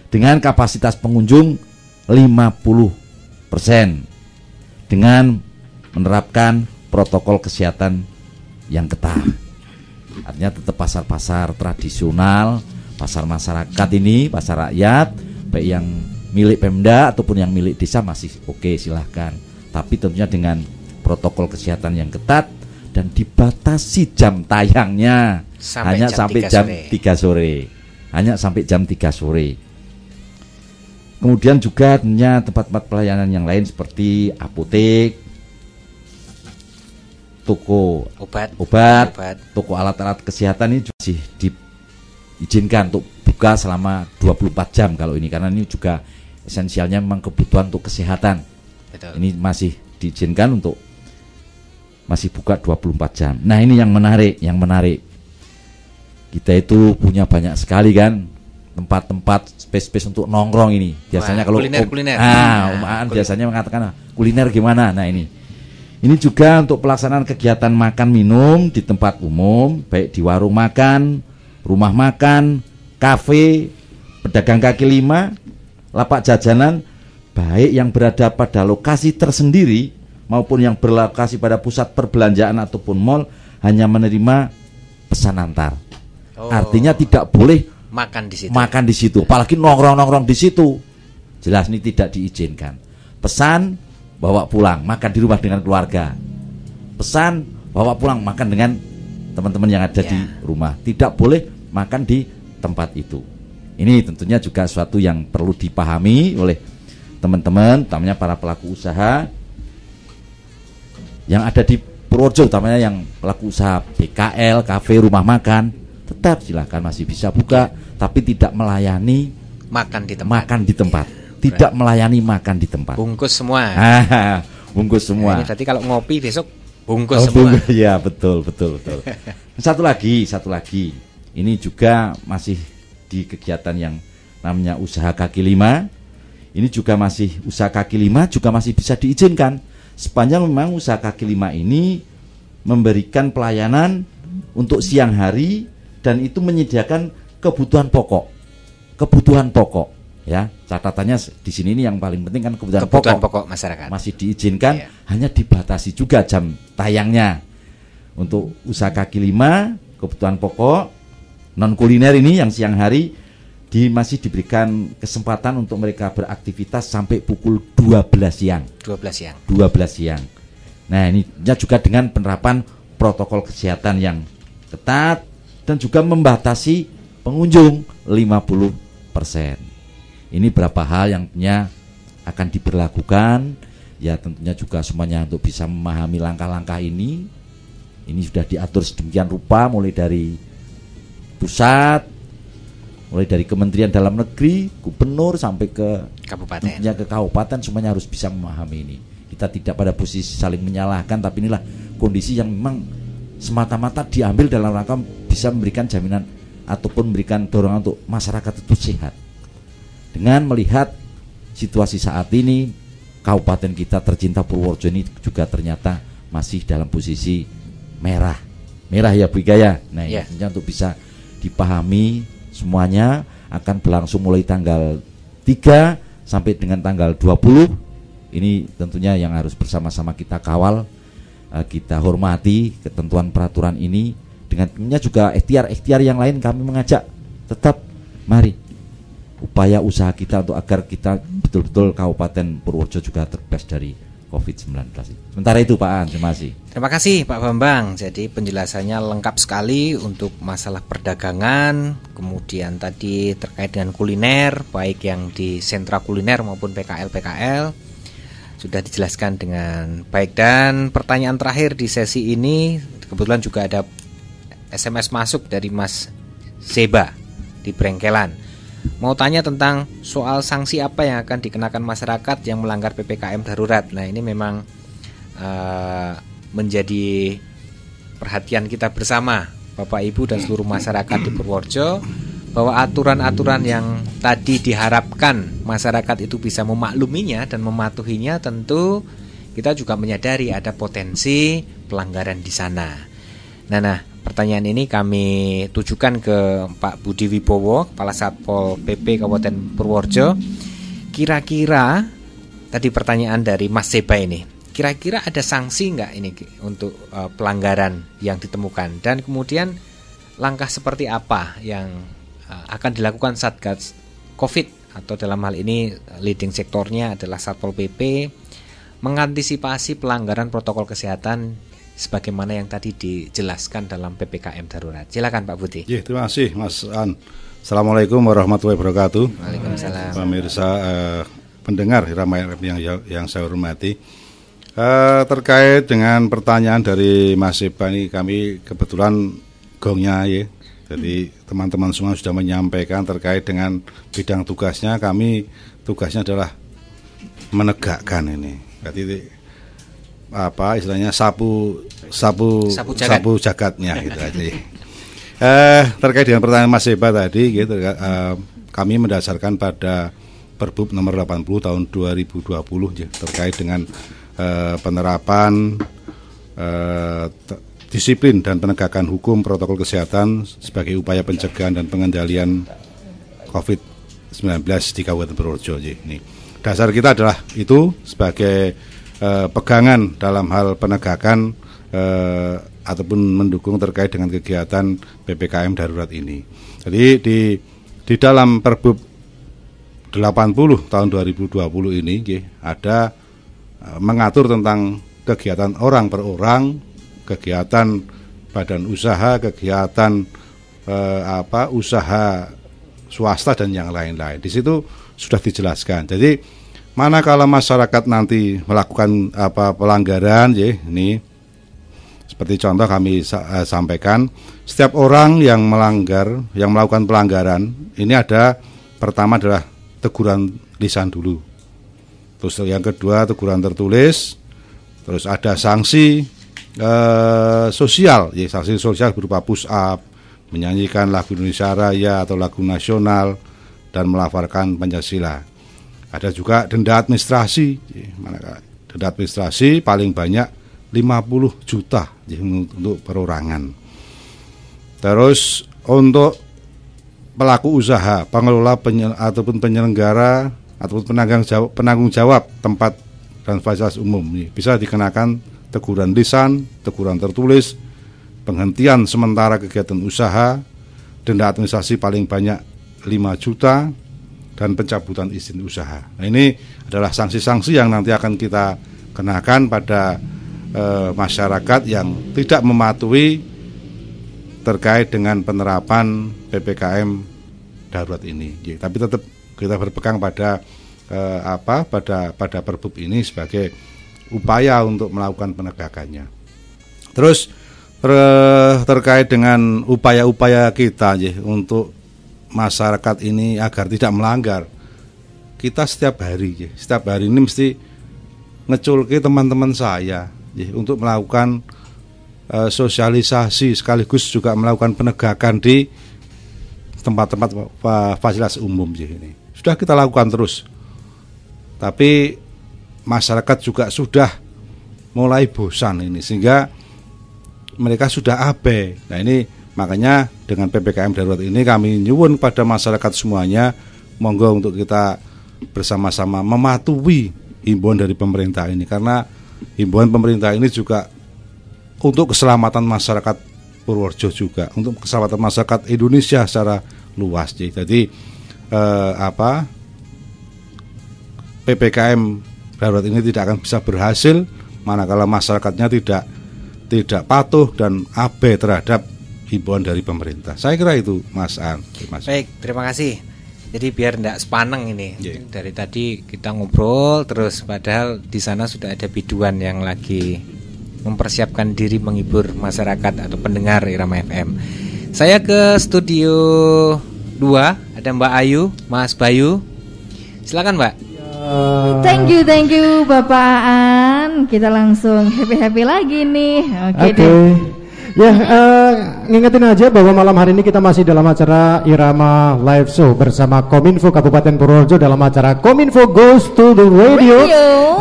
dengan kapasitas pengunjung 50% dengan menerapkan protokol kesehatan yang ketat. Artinya tetap pasar-pasar tradisional, pasar masyarakat ini, pasar rakyat, baik yang milik Pemda ataupun yang milik desa masih oke, silahkan. Tapi tentunya dengan protokol kesehatan yang ketat dan dibatasi jam tayangnya hanya sampai jam 3 sore. Hanya sampai jam 3 sore. Kemudian juga tentunya tempat-tempat pelayanan yang lain seperti apotek, toko obat, toko alat-alat kesehatan ini masih diizinkan untuk buka selama 24 jam kalau ini, karena ini juga esensialnya memang kebutuhan untuk kesehatan. Betul. Ini masih diizinkan untuk masih buka 24 jam. Nah, ini yang menarik, kita itu punya banyak sekali kan tempat-tempat space untuk nongkrong ini. Biasanya kalau kuliner. Biasanya mengatakan kuliner gimana. Nah, ini juga untuk pelaksanaan kegiatan makan minum di tempat umum, baik di warung makan, rumah makan, kafe, pedagang kaki lima, lapak jajanan, baik yang berada pada lokasi tersendiri maupun yang berlokasi pada pusat perbelanjaan ataupun mal, hanya menerima pesan antar. Artinya tidak boleh makan di situ. Apalagi nongkrong di situ. Jelas ini tidak diizinkan. Pesan bawa pulang, makan di rumah dengan keluarga. Pesan bawa pulang, makan dengan teman-teman yang ada di rumah. Tidak boleh makan di tempat itu. Ini tentunya juga suatu yang perlu dipahami oleh teman-teman, utamanya para pelaku usaha yang ada di Purworejo, utamanya yang pelaku usaha BKL, kafe, rumah makan. Tetap silakan masih bisa buka, tapi tidak melayani makan di tempat. Tidak melayani makan di tempat. Bungkus semua. Bungkus semua. Nah, ini berarti kalau ngopi besok bungkus semua. Iya, betul. Satu lagi. Ini juga masih di kegiatan yang namanya usaha kaki lima. Ini juga masih usaha kaki lima juga masih bisa diizinkan sepanjang memang usaha kaki lima ini memberikan pelayanan untuk siang hari dan itu menyediakan kebutuhan pokok ya. Catatannya di sini ini yang paling penting kan kebutuhan pokok masyarakat masih diizinkan, hanya dibatasi juga jam tayangnya. Untuk usaha kaki lima, kebutuhan pokok non kuliner ini yang siang hari masih diberikan kesempatan untuk mereka beraktivitas sampai pukul 12 siang. Nah, ini juga dengan penerapan protokol kesehatan yang ketat dan juga membatasi pengunjung 50%. Ini berapa hal yang tentunya akan diberlakukan, ya tentunya juga semuanya untuk bisa memahami langkah-langkah ini. Ini sudah diatur sedemikian rupa mulai dari pusat, mulai dari Kementerian Dalam Negeri, gubernur sampai ke kabupaten, semuanya harus bisa memahami ini. Kita tidak pada posisi saling menyalahkan, tapi inilah kondisi yang memang semata-mata diambil dalam rangka bisa memberikan jaminan ataupun memberikan dorongan untuk masyarakat itu sehat. Dengan melihat situasi saat ini, kabupaten kita tercinta Purworejo ini juga ternyata masih dalam posisi merah ya Bu Ika ya. Nah, ini untuk bisa dipahami semuanya akan berlangsung mulai tanggal 3 sampai dengan tanggal 20. Ini tentunya yang harus bersama-sama kita kawal, kita hormati ketentuan peraturan ini. Dengan tentunya juga ikhtiar-ikhtiar yang lain, kami mengajak tetap mari upaya usaha kita untuk agar kita betul-betul Kabupaten Purworejo juga terbebas dari COVID-19. Sementara itu Pak An, terima kasih. Terima kasih Pak Bambang. Jadi penjelasannya lengkap sekali untuk masalah perdagangan, kemudian tadi terkait dengan kuliner, baik yang di sentra kuliner maupun PKL sudah dijelaskan dengan baik. Dan pertanyaan terakhir di sesi ini, kebetulan juga ada SMS masuk dari Mas Seba di Brengkelan. Mau tanya tentang soal sanksi apa yang akan dikenakan masyarakat yang melanggar PPKM darurat. Nah, ini memang menjadi perhatian kita bersama Bapak Ibu dan seluruh masyarakat di Purworejo, bahwa aturan-aturan yang tadi diharapkan masyarakat itu bisa memakluminya dan mematuhinya, tentu kita juga menyadari ada potensi pelanggaran di sana. Nah, pertanyaan ini kami tujukan ke Pak Budi Wibowo, Kepala Satpol PP Kabupaten Purworejo. Kira-kira tadi pertanyaan dari Mas Seba ini, kira-kira ada sanksi nggak ini untuk pelanggaran yang ditemukan, dan kemudian langkah seperti apa yang akan dilakukan Satgas COVID, atau dalam hal ini leading sektornya adalah Satpol PP, mengantisipasi pelanggaran protokol kesehatan sebagaimana yang tadi dijelaskan dalam PPKM darurat. Silakan Pak Budi. Ya, terima kasih Mas An. Assalamualaikum warahmatullahi wabarakatuh. Waalaikumsalam. Pemirsa pendengar Irama FM yang saya hormati. Terkait dengan pertanyaan dari Mas Seba ini, kami kebetulan gongnya ya. Jadi teman-teman semua sudah menyampaikan terkait dengan bidang tugasnya. Kami tugasnya adalah menegakkan ini. Berarti istilahnya sapu jagatnya gitu aja. Terkait dengan pertanyaan Mas Seba tadi gitu, kami mendasarkan pada Perbup nomor 80 tahun 2020 ya, terkait dengan penerapan disiplin dan penegakan hukum protokol kesehatan sebagai upaya pencegahan dan pengendalian COVID-19 di Kabupaten Purworejo. Ini dasar kita adalah itu sebagai pegangan dalam hal penegakan ataupun mendukung terkait dengan kegiatan PPKM darurat ini. Jadi di dalam Perbup 80 tahun 2020 ini ada mengatur tentang kegiatan orang per orang, kegiatan badan usaha, kegiatan usaha swasta dan yang lain-lain. Di situ sudah dijelaskan. Jadi manakala masyarakat nanti melakukan pelanggaran ya, ini seperti contoh kami sampaikan, setiap orang yang melakukan pelanggaran ini ada pertama adalah teguran lisan dulu. Terus yang kedua teguran tertulis, terus ada sanksi sosial, ya sanksi sosial berupa push up, menyanyikan lagu Indonesia Raya atau lagu nasional dan melafalkan Pancasila. Ada juga denda administrasi, denda administrasi paling banyak 50 juta untuk perorangan. Terus untuk pelaku usaha, pengelola ataupun penyelenggara ataupun penanggung jawab tempat dan fasilitas umum bisa dikenakan teguran lisan, teguran tertulis, penghentian sementara kegiatan usaha, denda administrasi paling banyak 5 juta, dan pencabutan izin usaha. Nah, ini adalah sanksi-sanksi yang nanti akan kita kenakan pada masyarakat yang tidak mematuhi terkait dengan penerapan PPKM darurat ini. Ya, tapi tetap kita berpegang pada pada Perbup ini sebagai upaya untuk melakukan penegakannya. Terus terkait dengan upaya-upaya kita ya, untuk masyarakat ini agar tidak melanggar, kita setiap hari ini mesti ngeculke teman-teman saya ya, untuk melakukan sosialisasi sekaligus juga melakukan penegakan di tempat-tempat fasilitas umum ya, ini sudah kita lakukan terus, tapi masyarakat juga sudah mulai bosan ini sehingga mereka sudah abai. Nah ini makanya dengan PPKM darurat ini kami nyuwun pada masyarakat semuanya, monggo untuk kita bersama-sama mematuhi himbauan dari pemerintah ini, karena himbauan pemerintah ini juga untuk keselamatan masyarakat Purworejo juga, untuk keselamatan masyarakat Indonesia secara luas. Jadi PPKM darurat ini tidak akan bisa berhasil manakala masyarakatnya tidak patuh dan abai terhadap himbauan dari pemerintah. Saya kira itu, Mas An. Baik, terima kasih. Jadi biar tidak sepaneng ini. Dari tadi kita ngobrol terus, padahal di sana sudah ada biduan yang lagi mempersiapkan diri menghibur masyarakat atau pendengar Irama FM. Saya ke studio 2, ada Mbak Ayu, Mas Bayu. Silakan, Mbak. Thank you Bapak Aan. Kita langsung happy lagi nih. Oke. Ya, ngingetin aja bahwa malam hari ini kita masih dalam acara Irama Live Show bersama Kominfo Kabupaten Purworejo dalam acara Kominfo Goes to the Radio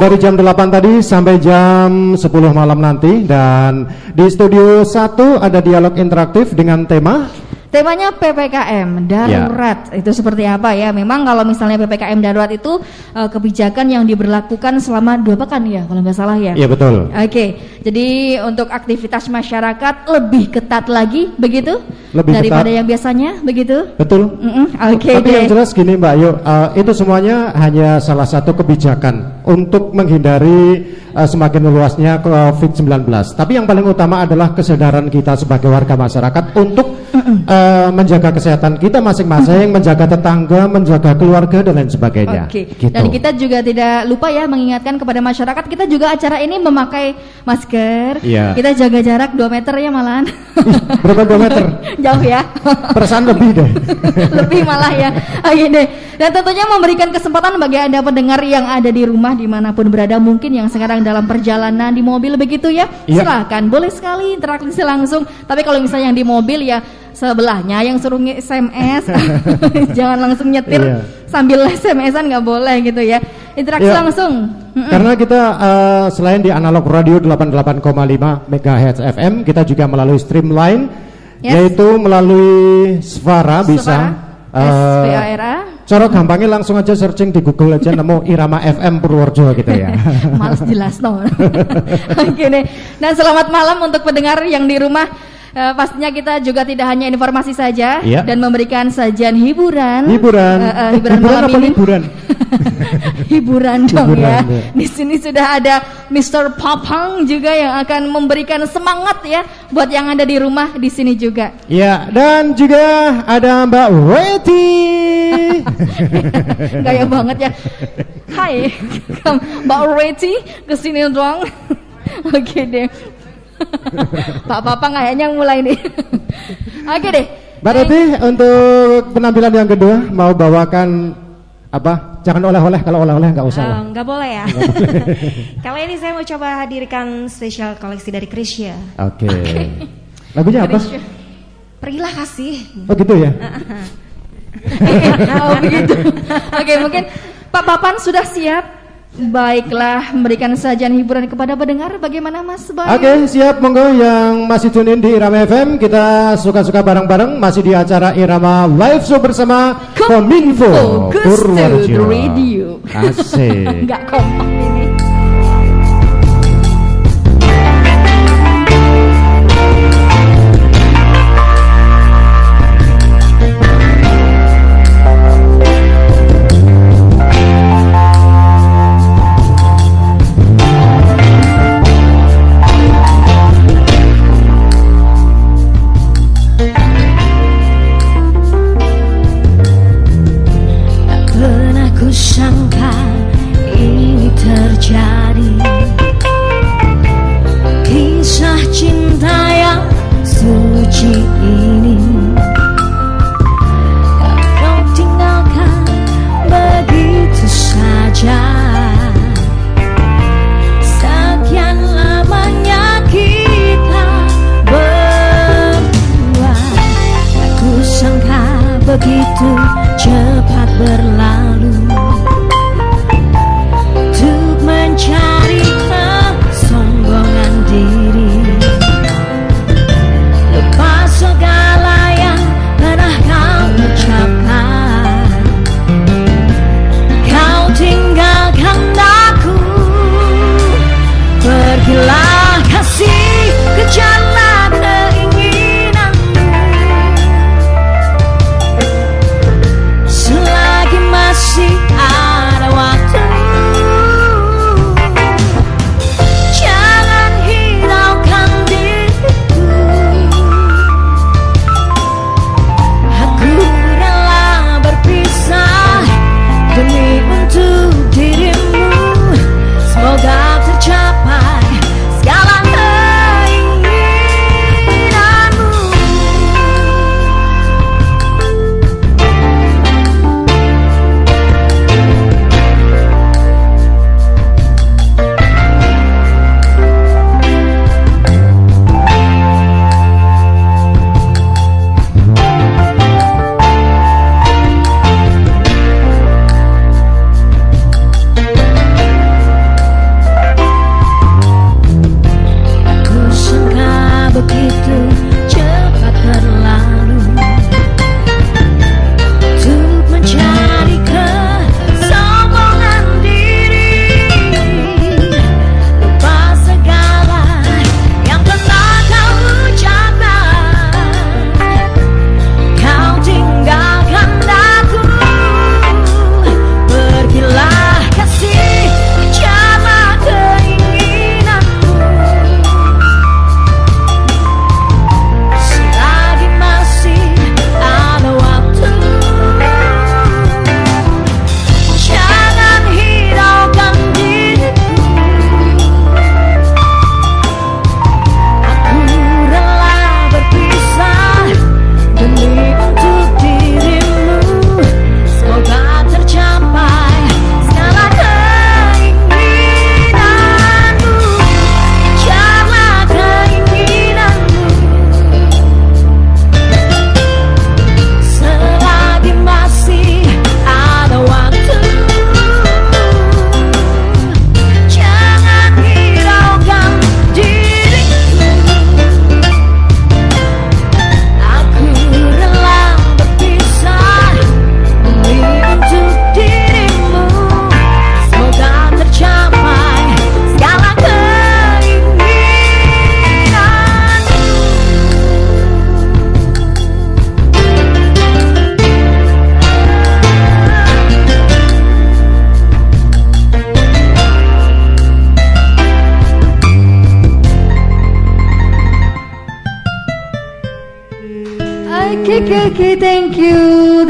dari jam 8 tadi sampai jam 10 malam nanti. Dan di studio 1 ada dialog interaktif dengan temanya PPKM darurat. Itu seperti apa ya? Memang kalau misalnya PPKM darurat itu kebijakan yang diberlakukan selama 2 pekan ya, kalau nggak salah ya. Iya betul. Oke, jadi untuk aktivitas masyarakat lebih ketat lagi, begitu? Lebih daripada ketat. yang biasanya, begitu? Betul. Oke. Tapi yang jelas gini Mbak Ayu, itu semuanya hanya salah satu kebijakan untuk menghindari semakin meluasnya COVID-19. Tapi yang paling utama adalah kesadaran kita sebagai warga masyarakat untuk menjaga kesehatan kita masing-masing, menjaga tetangga, menjaga keluarga dan lain sebagainya. Oke. Gitu. Dan kita juga tidak lupa ya mengingatkan kepada masyarakat, kita juga acara ini memakai masker. Iya. Kita jaga jarak 2 meter ya malahan. Berapa 2 meter? Jauh ya. Perasaan lebih deh. Lebih malah ya. Oke deh. Dan tentunya memberikan kesempatan bagi Anda pendengar yang ada di rumah dimanapun berada, mungkin yang sekarang dalam perjalanan di mobil begitu ya. Iya. Silakan, boleh sekali interaksi langsung. Tapi kalau misalnya yang di mobil ya sebelahnya yang suruh SMS jangan langsung nyetir sambil SMS-an, nggak boleh gitu ya. Interaksi langsung. Karena kita selain di analog radio 88,5 MHz FM, kita juga melalui stream line, yaitu melalui Svara bisa. SVARA. Cara gampangnya langsung aja searching di Google aja nemu Irama FM Purworejo gitu ya. Males jelas no. Oke deh. Dan selamat malam untuk pendengar yang di rumah. Pastinya kita juga tidak hanya informasi saja dan memberikan sajian hiburan. Hiburan malam apa ini. Hiburan? Hiburan dong ya. Di sini sudah ada Mr. Papang juga yang akan memberikan semangat ya buat yang ada di rumah di sini juga. Ya, dan juga ada Mbak Weti. Gaya banget ya. Hai, Mbak Weti kesini dong. Oke deh. Pak Papang kayaknya mulai nih. Oke deh. Mbak Reti, untuk penampilan yang kedua mau bawakan apa? Jangan oleh-oleh, kalau oleh-oleh nggak usah lah. Nggak boleh ya. Kali ini saya mau coba hadirkan spesial koleksi dari Krisya. Oke. Lagunya apa? Pergilah kasih. Oh gitu ya. Oh begitu. Oke, mungkin Pak Papan sudah siap. Baiklah, memberikan sajian hiburan kepada pendengar. Bagaimana Mas Bayu? Oke, siap, monggo yang masih tune in di Irama FM. Kita suka-suka bareng-bareng masih di acara Irama Live Show bersama Kominfo Purworejo Radio. Asik. Enggak kompak ini. Sangka ini terjadi, kisah cinta yang suci ini kau tinggalkan begitu saja. Sekian lamanya kita berdua, aku sangka begitu cepat berlalu. Untuk mencari kesombongan diri, lepas segala yang pernah kau ucapkan, kau tinggalkan aku. Pergilah kasih, kejarlah keinginanmu. Selagi masih ada waktu, jangan hiraukan diriku. Aku rela berpisah demi untuk dirimu. Semoga tercapai segala keinginanmu.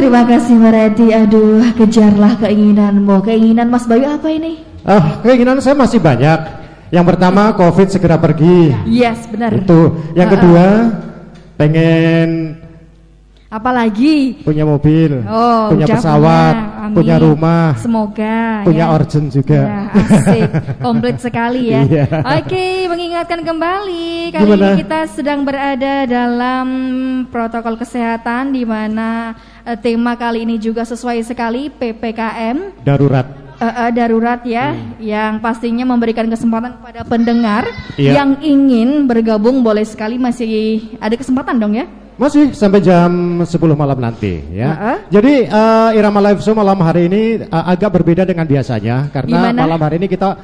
terima kasih Mbak Reti. Aduh, kejarlah keinginanmu. Keinginan Mas Bayu apa ini? Keinginan saya masih banyak. Yang pertama, COVID segera pergi. Yes, benar. Itu. Yang kedua, pengen apalagi punya mobil, oh, punya pesawat, punya rumah, semoga punya ya. organ juga. Ya, asik, komplit sekali ya. Iya. Oke, mengingatkan kembali kali Gimana? ini kita sedang berada dalam protokol kesehatan di mana tema kali ini juga sesuai sekali PPKM Darurat. Darurat ya, yang pastinya memberikan kesempatan kepada pendengar Iya. yang ingin bergabung boleh sekali, masih ada kesempatan dong ya. Masih sampai jam 10 malam nanti ya. Jadi Irama Live Show malam hari ini agak berbeda dengan biasanya karena Gimana? malam hari ini kita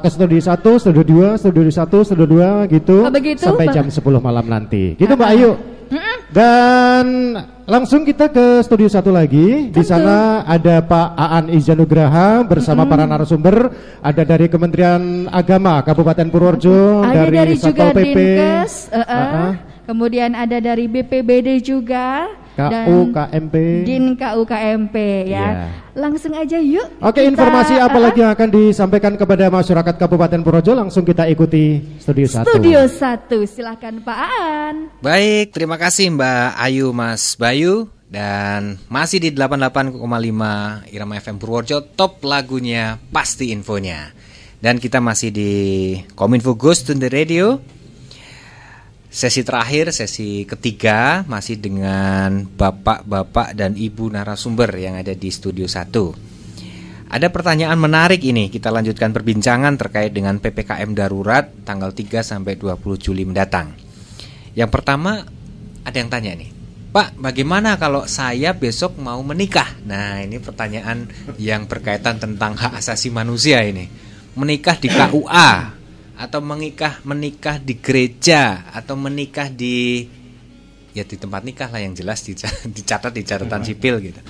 ke studio 1, studio 2, studio 1, studio 2 gitu, begitu, sampai jam 10 malam nanti. Gitu Mbak Ayu. Dan langsung kita ke studio 1 lagi. Di sana ada Pak Aan Izanugraha bersama para narasumber. Ada dari Kementerian Agama Kabupaten Purworejo, Ada dari Satpol juga PP, Dinkes, kemudian ada dari BPBD juga, KU KMP, Din KU KMP ya. Langsung aja yuk. Oke, informasi apa lagi yang akan disampaikan kepada masyarakat Kabupaten Purworejo? Langsung kita ikuti studio 1. Studio 1, silakan Pak Aan. Baik, terima kasih Mbak Ayu, Mas Bayu. Dan masih di 88,5 Irama FM Purworejo, top lagunya pasti infonya. Dan kita masih di Kominfo Ghost on the Radio. Sesi terakhir, sesi ketiga, masih dengan bapak-bapak dan ibu narasumber yang ada di studio 1. Ada pertanyaan menarik ini, kita lanjutkan perbincangan terkait dengan PPKM darurat tanggal 3 sampai 20 Juli mendatang. Yang pertama, ada yang tanya nih, Pak, bagaimana kalau saya besok mau menikah? Nah, ini pertanyaan yang berkaitan tentang hak asasi manusia ini. Menikah di KUA atau menikah di gereja atau menikah di tempat nikah lah, yang jelas dicatat di catatan sipil gitu.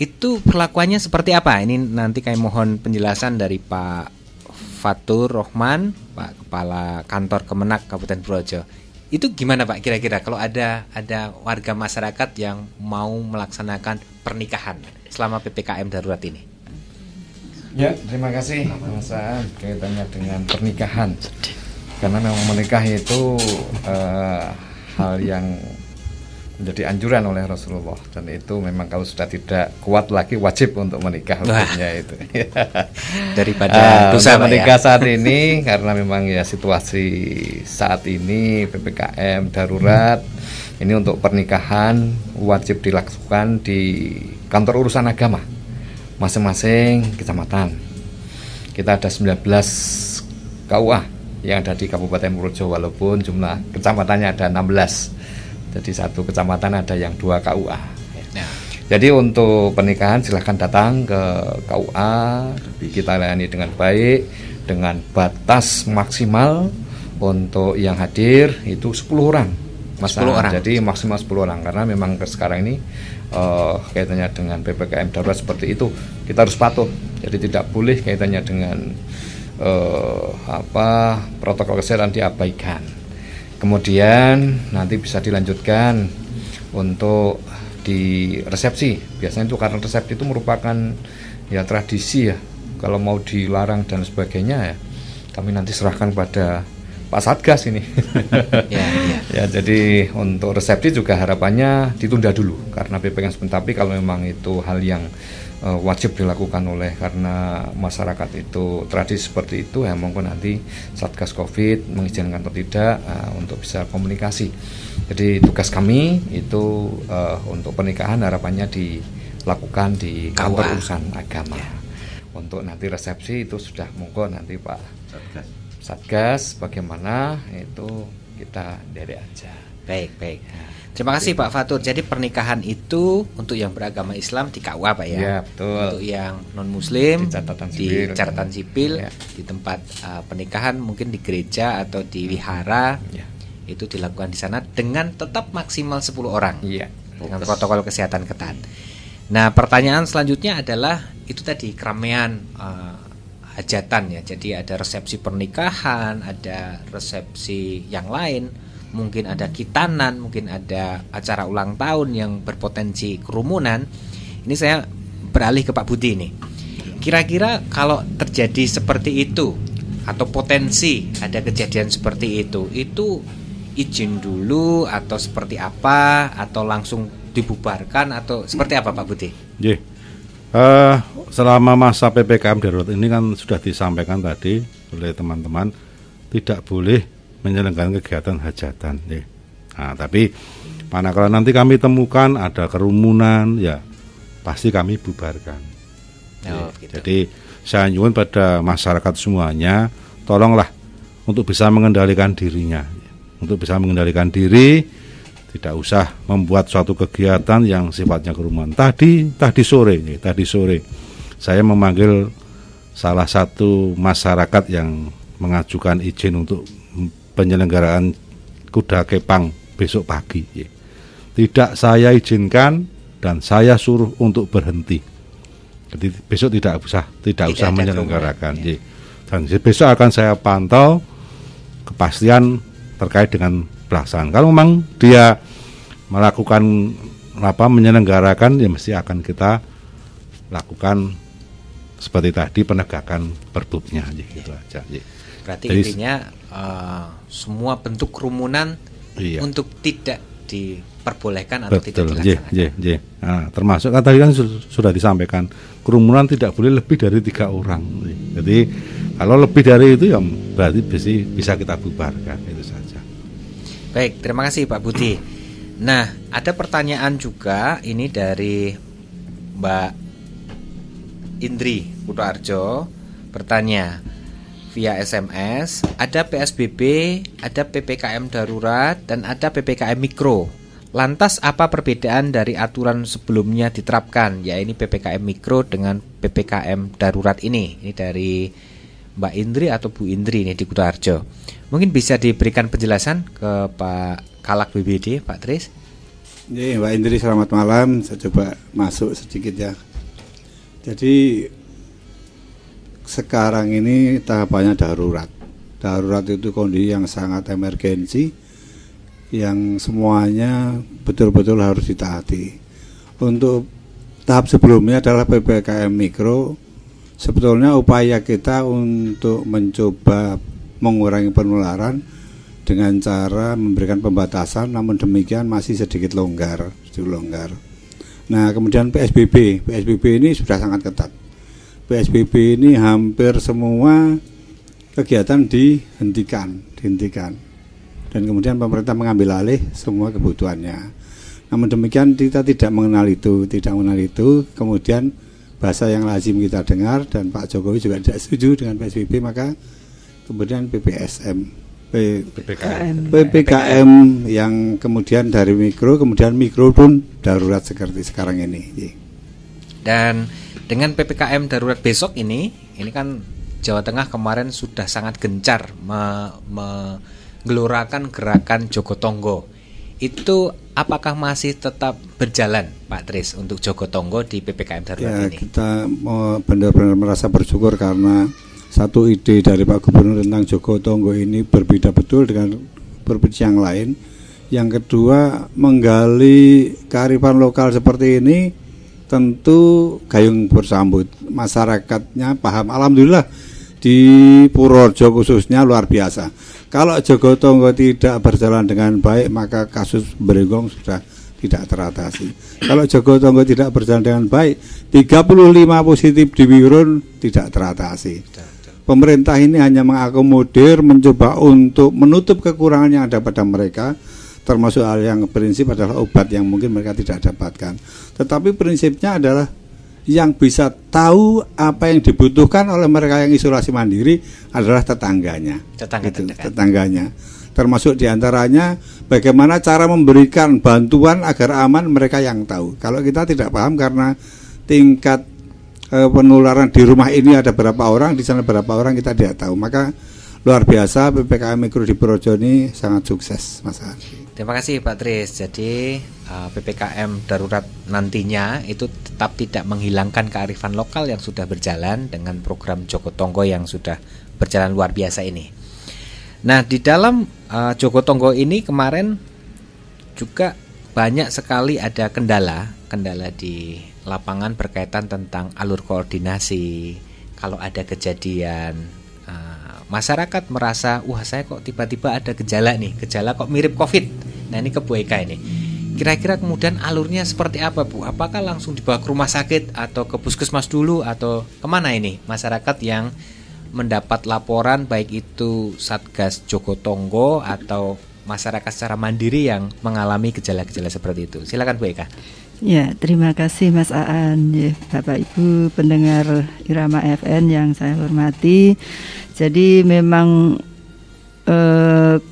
Itu perlakuannya seperti apa? Ini nanti kami mohon penjelasan dari Pak Fatur Rohman, Pak Kepala Kantor Kemenak Kabupaten Purworejo. Itu gimana Pak kira-kira kalau ada warga masyarakat yang mau melaksanakan pernikahan selama PPKM darurat ini? Ya, terima kasih Mas Aan, kaitannya dengan pernikahan. Karena memang menikah itu hal yang menjadi anjuran oleh Rasulullah, dan itu memang kalau sudah tidak kuat lagi wajib untuk menikah hukumnya itu. Daripada dosa menikah saat ini karena memang ya situasi saat ini PPKM darurat, ini untuk pernikahan wajib dilakukan di kantor urusan agama masing-masing kecamatan. Kita ada 19 KUA yang ada di Kabupaten Purworejo, walaupun jumlah kecamatannya ada 16. Jadi satu kecamatan ada yang 2 KUA. Jadi untuk pernikahan silahkan datang ke KUA, kita layani dengan baik, dengan batas maksimal untuk yang hadir itu 10 orang. 10 orang. Jadi maksimal 10 orang, karena memang sekarang ini kaitannya dengan PPKM darurat seperti itu, kita harus patuh. Jadi tidak boleh kaitannya dengan protokol kesehatan diabaikan. Kemudian nanti bisa dilanjutkan untuk di resepsi. Biasanya itu karena resepsi itu merupakan ya tradisi ya. Kalau mau dilarang dan sebagainya ya kami nanti serahkan pada Pak Satgas ini. Ya, jadi untuk resepsi juga harapannya ditunda dulu karena PPKM sebentar. Tapi kalau memang itu hal yang wajib dilakukan oleh karena masyarakat itu tradisi seperti itu, ya monggo nanti Satgas Covid mengizinkan atau tidak untuk bisa komunikasi. Jadi tugas kami itu untuk pernikahan harapannya dilakukan di kantor urusan agama. Untuk nanti resepsi itu sudah monggo nanti Pak Satgas bagaimana itu kita derek aja. Baik. Terima kasih Pak Fatur. Jadi pernikahan itu untuk yang beragama Islam di KUA Pak ya? Ya, betul. Untuk yang non Muslim di catatan sipil, di tempat pernikahan mungkin di gereja atau di wihara, itu dilakukan di sana dengan tetap maksimal 10 orang, dengan protokol kesehatan ketat. Nah, pertanyaan selanjutnya adalah itu tadi keramaian hajatan ya. Jadi ada resepsi pernikahan, ada resepsi yang lain. mungkin ada kitanan, mungkin ada acara ulang tahun yang berpotensi kerumunan. Ini saya beralih ke Pak Budi nih. Kira-kira kalau terjadi seperti itu atau potensi ada kejadian seperti itu izin dulu atau seperti apa, atau langsung dibubarkan atau seperti apa Pak Budi? Selama masa PPKM darurat ini kan sudah disampaikan tadi oleh teman-teman, tidak boleh menyelenggarakan kegiatan hajatan. Nah, tapi manakala nanti kami temukan ada kerumunan, ya pasti kami bubarkan. Gitu. Jadi saya nyuwun pada masyarakat semuanya, tolonglah untuk bisa mengendalikan dirinya, untuk bisa mengendalikan diri, tidak usah membuat suatu kegiatan yang sifatnya kerumunan. Tadi sore saya memanggil salah satu masyarakat yang mengajukan izin untuk penyelenggaraan kuda kepang besok pagi. Tidak saya izinkan dan saya suruh untuk berhenti. Jadi besok tidak usah menyelenggarakan. Dan besok akan saya pantau kepastian terkait dengan pelaksanaan. Kalau memang dia melakukan menyelenggarakan, ya mesti akan kita lakukan seperti tadi penegakan perbubnya, gitu aja. Berarti intinya semua bentuk kerumunan untuk tidak diperbolehkan atau tidak dilaksanakan. Nah, termasuk kan tadi kan sudah disampaikan kerumunan tidak boleh lebih dari 3 orang. Jadi kalau lebih dari itu ya berarti bisa kita bubarkan, itu saja. Baik, terima kasih Pak Budi. Nah, ada pertanyaan juga ini dari Mbak Indri Kutoarjo, bertanya via SMS, ada PSBB, ada PPKM darurat, dan ada PPKM mikro. Lantas apa perbedaan dari aturan sebelumnya diterapkan, yaitu PPKM mikro dengan PPKM darurat ini? Ini dari Mbak Indri atau Bu Indri ini di Kutoarjo. Mungkin bisa diberikan penjelasan ke Pak Kalak BBD, Pak Tris. Mbak Indri, selamat malam. Saya coba masuk sedikit ya. Jadi sekarang ini tahapannya darurat. Darurat itu kondisi yang sangat emergensi, yang semuanya betul-betul harus ditaati. Untuk tahap sebelumnya adalah PPKM mikro. Sebetulnya upaya kita untuk mencoba mengurangi penularan dengan cara memberikan pembatasan, namun demikian masih sedikit longgar. Nah, kemudian PSBB ini sudah sangat ketat. PSBB ini hampir semua kegiatan dihentikan. Dan kemudian pemerintah mengambil alih semua kebutuhannya. Namun demikian kita tidak mengenal itu. Kemudian bahasa yang lazim kita dengar dan Pak Jokowi juga tidak setuju dengan PSBB, maka kemudian PPKM yang kemudian dari mikro, kemudian mikro pun darurat seperti sekarang ini. Dan dengan PPKM darurat besok ini kan Jawa Tengah kemarin sudah sangat gencar menggelorakan gerakan Jogotongo. Itu apakah masih tetap berjalan, Pak Tris, untuk Jogotongo di PPKM darurat ini? Kita benar-benar merasa bersyukur karena satu ide dari Pak Gubernur tentang Jogotongo ini berbeda betul dengan provinsi yang lain. Yang kedua, menggali kearifan lokal seperti ini tentu gayung bersambut. Masyarakatnya paham. Alhamdulillah di Purworejo khususnya luar biasa. Kalau Jogotongo tidak berjalan dengan baik, maka kasus Brenggong sudah tidak teratasi. Kalau Jogotongo tidak berjalan dengan baik, 35 positif di Wirun tidak teratasi. Pemerintah ini hanya mengakomodir, mencoba untuk menutup kekurangan yang ada pada mereka, termasuk hal yang prinsip adalah obat yang mungkin mereka tidak dapatkan. Tetapi prinsipnya adalah yang bisa tahu apa yang dibutuhkan oleh mereka yang isolasi mandiri adalah tetangganya. Termasuk diantaranya bagaimana cara memberikan bantuan agar aman mereka yang tahu. Kalau kita tidak paham karena tingkat penularan di rumah ini ada berapa orang, di sana berapa orang, kita tidak tahu. Maka luar biasa PPKM mikro di Purworejo ini sangat sukses, Mas Andi. Terima kasih Pak Tris. Jadi PPKM darurat nantinya itu tetap tidak menghilangkan kearifan lokal yang sudah berjalan dengan program Jogotongo yang sudah berjalan luar biasa ini. Nah, di dalam Jogotongo ini kemarin juga banyak sekali ada kendala di lapangan berkaitan tentang alur koordinasi. Kalau ada kejadian masyarakat merasa, wah saya kok tiba-tiba ada gejala kok mirip COVID. Nah ini ke Bu Eka ini. Kira-kira kemudian alurnya seperti apa Bu? Apakah langsung dibawa ke rumah sakit atau ke puskesmas dulu atau kemana ini masyarakat yang mendapat laporan baik itu Satgas Jogotongo atau masyarakat secara mandiri yang mengalami gejala-gejala seperti itu? Silakan Bu Eka. Ya, terima kasih Mas Aan, ya, Bapak Ibu pendengar Irama FM yang saya hormati. Jadi memang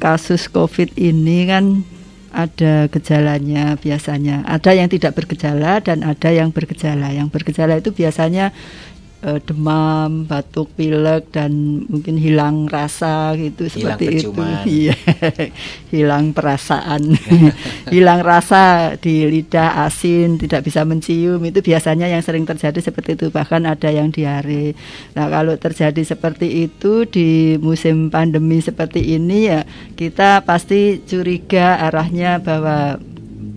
kasus COVID ini kan ada gejalanya biasanya. Ada yang tidak bergejala dan ada yang bergejala. Yang bergejala itu biasanya demam, batuk, pilek, dan mungkin hilang rasa gitu, seperti itu. Iya, hilang perasaan, hilang rasa di lidah, asin, tidak bisa mencium, itu biasanya yang sering terjadi seperti itu. Bahkan ada yang diare. Nah, kalau terjadi seperti itu di musim pandemi seperti ini, ya kita pasti curiga arahnya bahwa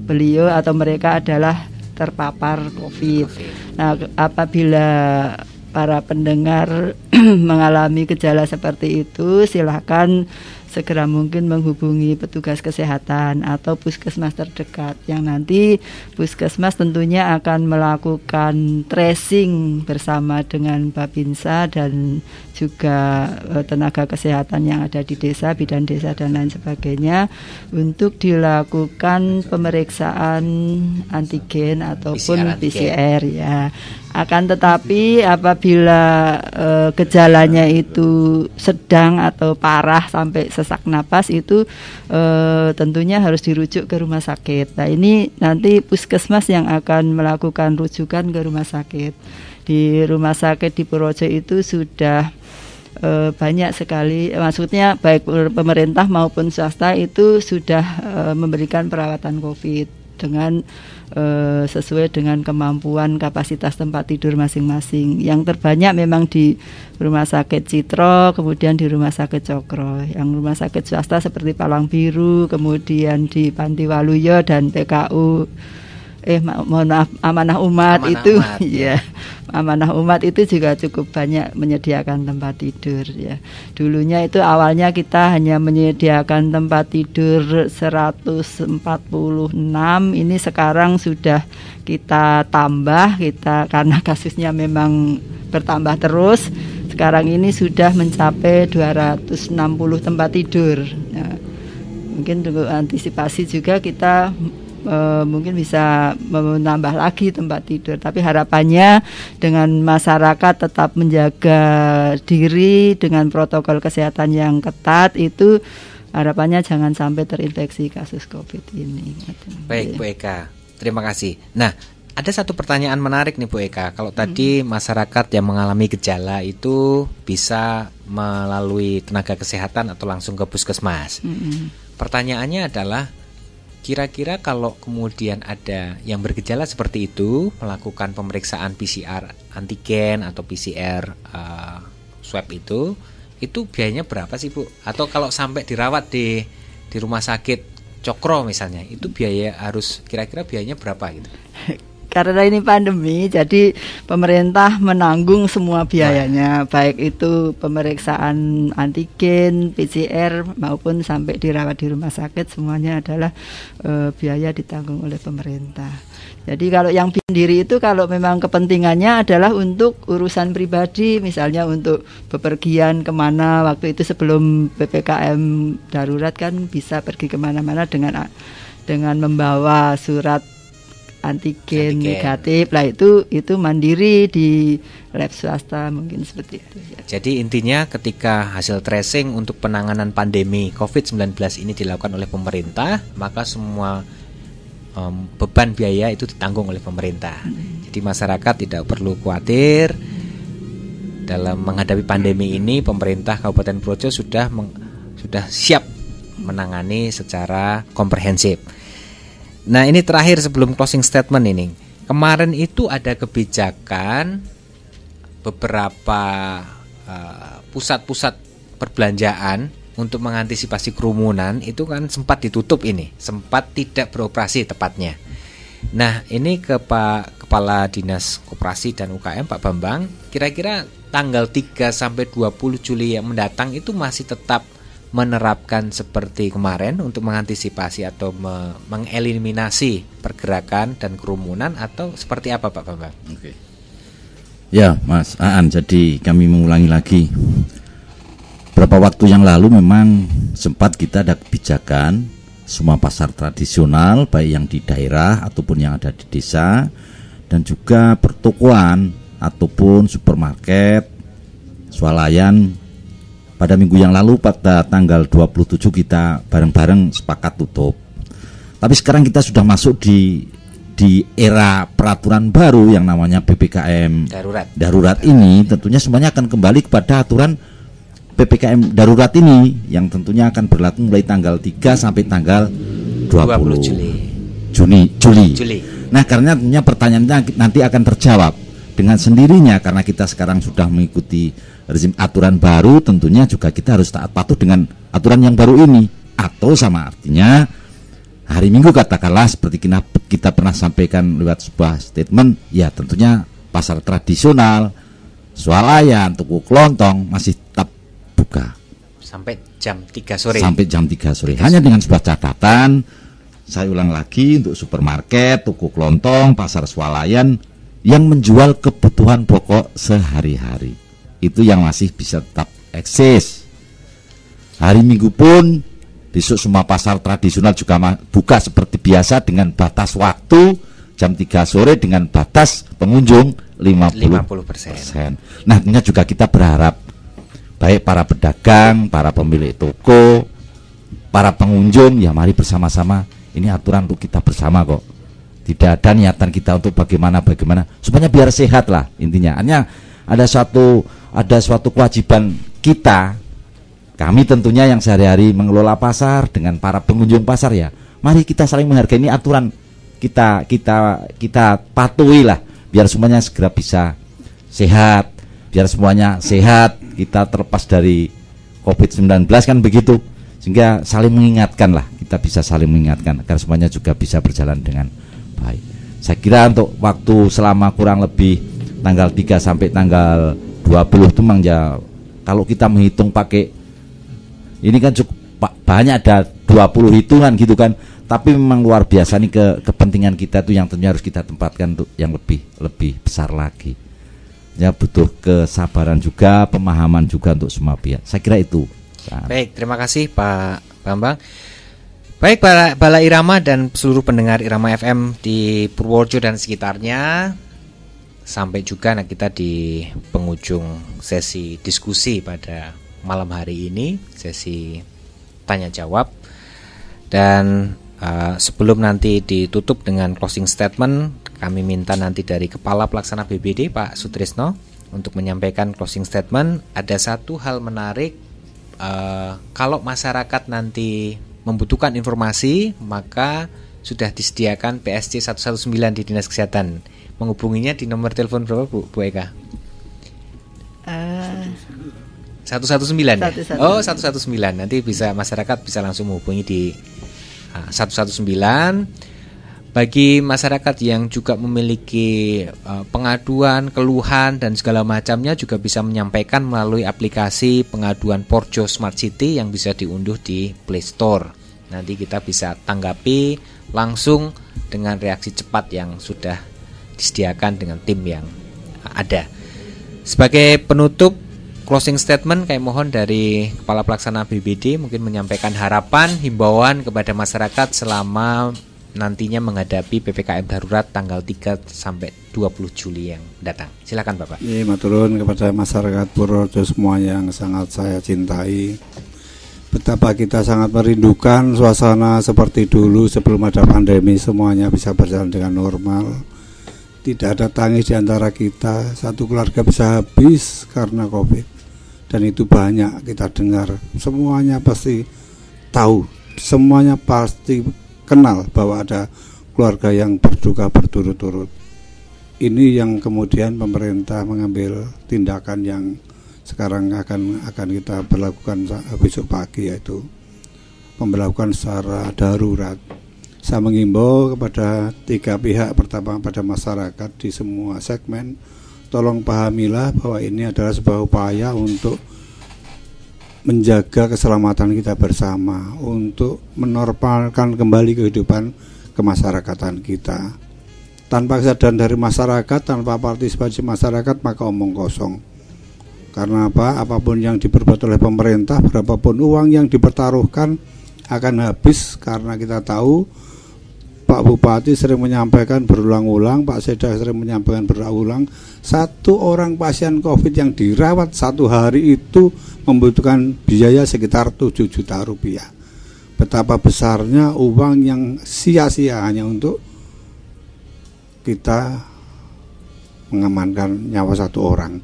beliau atau mereka adalah terpapar COVID. Nah, apabila para pendengar mengalami gejala seperti itu, silakan segera mungkin menghubungi petugas kesehatan atau puskesmas terdekat, yang nanti puskesmas tentunya akan melakukan tracing bersama dengan Babinsa dan juga tenaga kesehatan yang ada di desa, bidan desa dan lain sebagainya, untuk dilakukan pemeriksaan antigen ataupun PCR ya. Akan tetapi apabila gejalanya itu sedang atau parah sampai sesak napas, itu tentunya harus dirujuk ke rumah sakit. Nah, ini nanti puskesmas yang akan melakukan rujukan ke rumah sakit. Di rumah sakit di Purworejo itu sudah banyak sekali, maksudnya baik pemerintah maupun swasta itu sudah memberikan perawatan COVID dengan sesuai dengan kemampuan kapasitas tempat tidur masing-masing. Yang terbanyak memang di Rumah Sakit Citro, kemudian di Rumah Sakit Cokro. Yang rumah sakit swasta seperti Palang Biru, kemudian di Panti Waluyo dan PKU mohon maaf, Amanah Umat itu ya. Amanah Umat itu juga cukup banyak menyediakan tempat tidur ya. Dulunya itu awalnya kita hanya menyediakan tempat tidur 146, ini sekarang sudah kita tambah, karena kasusnya memang bertambah terus. Sekarang ini sudah mencapai 260 tempat tidur ya. Mungkin untuk antisipasi juga kita mungkin bisa menambah lagi tempat tidur, tapi harapannya dengan masyarakat tetap menjaga diri dengan protokol kesehatan yang ketat, itu harapannya jangan sampai terinfeksi kasus COVID ini. Baik Bu Eka, terima kasih. Nah, ada satu pertanyaan menarik nih Bu Eka. Kalau tadi masyarakat yang mengalami gejala itu bisa melalui tenaga kesehatan atau langsung ke puskesmas. Pertanyaannya adalah, kira-kira kalau kemudian ada yang bergejala seperti itu, melakukan pemeriksaan PCR antigen atau PCR swab itu biayanya berapa sih Bu? Atau kalau sampai dirawat di rumah sakit Cokro misalnya, itu kira-kira biayanya berapa gitu? Karena ini pandemi, jadi pemerintah menanggung semua biayanya, baik itu pemeriksaan antigen, PCR maupun sampai dirawat di rumah sakit, semuanya adalah biaya ditanggung oleh pemerintah. Jadi kalau yang sendiri itu kalau memang kepentingannya adalah untuk urusan pribadi, misalnya untuk bepergian kemana, waktu itu sebelum PPKM darurat kan bisa pergi kemana-mana dengan membawa surat antigen negatif lah, itu mandiri di lab swasta mungkin seperti itu ya. Jadi intinya ketika hasil tracing untuk penanganan pandemi COVID-19 ini dilakukan oleh pemerintah, maka semua beban biaya itu ditanggung oleh pemerintah. Jadi masyarakat tidak perlu khawatir dalam menghadapi pandemi ini. Pemerintah Kabupaten Purworejo sudah siap menangani secara komprehensif. Nah, ini terakhir sebelum closing statement ini. Kemarin itu ada kebijakan beberapa pusat-pusat perbelanjaan untuk mengantisipasi kerumunan itu kan sempat ditutup ini, sempat tidak beroperasi tepatnya. Nah, ini ke Pak Kepala Dinas Koperasi dan UKM Pak Bambang, kira-kira tanggal 3 sampai 20 Juli yang mendatang itu masih tetap menerapkan seperti kemarin untuk mengantisipasi atau mengeliminasi pergerakan dan kerumunan, atau seperti apa Pak Bambang? Oke. Ya, Mas Aan, jadi kami mengulangi lagi. Beberapa waktu yang lalu memang sempat kita ada kebijakan semua pasar tradisional baik yang di daerah ataupun yang ada di desa, dan juga pertokoan ataupun supermarket, swalayan pada minggu yang lalu pada tanggal 27 kita bareng-bareng sepakat tutup. Tapi sekarang kita sudah masuk di era peraturan baru yang namanya PPKM darurat ini, tentunya semuanya akan kembali kepada aturan PPKM darurat ini yang tentunya akan berlaku mulai tanggal 3 sampai tanggal 20 Juli. Nah, karena tentunya pertanyaannya nanti akan terjawab dengan sendirinya karena kita sekarang sudah mengikuti rezim aturan baru, tentunya juga kita harus taat patuh dengan aturan yang baru ini. Atau sama artinya hari Minggu katakanlah seperti kita pernah sampaikan lewat sebuah statement, ya tentunya pasar tradisional, swalayan, tuku kelontong masih tetap buka sampai jam 3 sore. Hanya dengan sebuah catatan, saya ulang lagi, untuk supermarket, tuku kelontong, pasar swalayan yang menjual kebutuhan pokok sehari-hari itu yang masih bisa tetap eksis. Hari Minggu pun besok semua pasar tradisional juga buka seperti biasa dengan batas waktu jam 3 sore dengan batas pengunjung 50%. Nah, tentunya juga kita berharap baik para pedagang, para pemilik toko, para pengunjung, ya mari bersama-sama, ini aturan untuk kita bersama kok. Tidak ada niatan kita untuk bagaimana supaya biar sehat lah intinya. Hanya ada suatu kewajiban kita, kami tentunya yang sehari-hari mengelola pasar dengan para pengunjung pasar, ya mari kita saling menghargai, ini aturan kita patuhi lah biar semuanya segera bisa sehat, biar semuanya sehat, kita terlepas dari COVID-19 kan begitu, sehingga saling mengingatkan lah, kita bisa saling mengingatkan agar semuanya juga bisa berjalan dengan baik. Saya kira untuk waktu selama kurang lebih tanggal 3 sampai tanggal 20 itu memang ya, kalau kita menghitung pakai ini kan cukup banyak, ada 20 hitungan gitu kan, tapi memang luar biasa nih kepentingan kita itu yang tentunya harus kita tempatkan untuk yang lebih besar lagi. Ya, butuh kesabaran juga, pemahaman juga untuk semua pihak. Saya kira itu. Baik, terima kasih Pak Bambang. Baik, Bala Irama dan seluruh pendengar Irama FM di Purworejo dan sekitarnya, sampai juga kita di penghujung sesi diskusi pada malam hari ini, sesi tanya jawab. Dan sebelum nanti ditutup dengan closing statement, kami minta nanti dari Kepala Pelaksana BBD Pak Sutrisno untuk menyampaikan closing statement. Ada satu hal menarik, kalau masyarakat nanti membutuhkan informasi, maka sudah disediakan PSC 119 di Dinas Kesehatan. Menghubunginya di nomor telepon berapa Bu Eka? 119 ya? Oh, 119. Nanti masyarakat bisa langsung menghubungi di 119. Bagi masyarakat yang juga memiliki pengaduan, keluhan dan segala macamnya juga bisa menyampaikan melalui aplikasi pengaduan Porjo Smart City yang bisa diunduh di Play Store. Nanti kita bisa tanggapi langsung dengan reaksi cepat yang sudah disediakan dengan tim yang ada. Sebagai penutup closing statement, kami mohon dari Kepala Pelaksana BBD mungkin menyampaikan harapan, himbauan kepada masyarakat selama nantinya menghadapi PPKM darurat tanggal 3 sampai 20 Juli yang datang. Silakan Bapak. Iya, maturun kepada masyarakat Purworejo semua yang sangat saya cintai. Betapa kita sangat merindukan suasana seperti dulu sebelum ada pandemi, semuanya bisa berjalan dengan normal. Tidak ada tangis di antara kita, satu keluarga bisa habis karena Covid. Dan itu banyak kita dengar. Semuanya pasti tahu, semuanya pasti kenal bahwa ada keluarga yang berduka berturut-turut. Ini yang kemudian pemerintah mengambil tindakan yang sekarang akan kita berlakukan besok pagi, yaitu pemberlakuan secara darurat. Saya mengimbau kepada 3 pihak, pertama pada masyarakat di semua segmen, tolong pahamilah bahwa ini adalah sebuah upaya untuk menjaga keselamatan kita bersama, untuk menormalkan kembali kehidupan kemasyarakatan kita. Tanpa kesadaran dari masyarakat, tanpa partisipasi masyarakat, maka omong kosong. Karena apa? Apapun yang diperbuat oleh pemerintah, berapapun uang yang dipertaruhkan akan habis, karena kita tahu Pak Bupati sering menyampaikan berulang-ulang, Pak Sekda sering menyampaikan berulang-ulang, 1 orang pasien COVID yang dirawat 1 hari itu membutuhkan biaya sekitar 7 juta rupiah. Betapa besarnya uang yang sia-sia hanya untuk kita mengamankan nyawa 1 orang.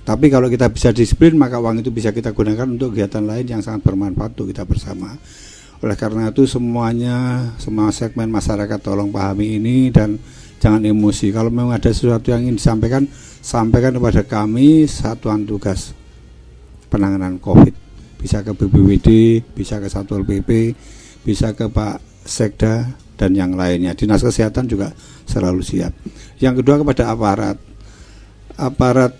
Tapi kalau kita bisa disiplin, maka uang itu bisa kita gunakan untuk kegiatan lain yang sangat bermanfaat untuk kita bersama. Oleh karena itu semua segmen masyarakat tolong pahami ini dan jangan emosi. Kalau memang ada sesuatu yang ingin disampaikan, sampaikan kepada kami, Satuan Tugas Penanganan COVID. Bisa ke BPWD, bisa ke Satpol PP, bisa ke Pak Sekda dan yang lainnya. Dinas Kesehatan juga selalu siap. Yang kedua kepada aparat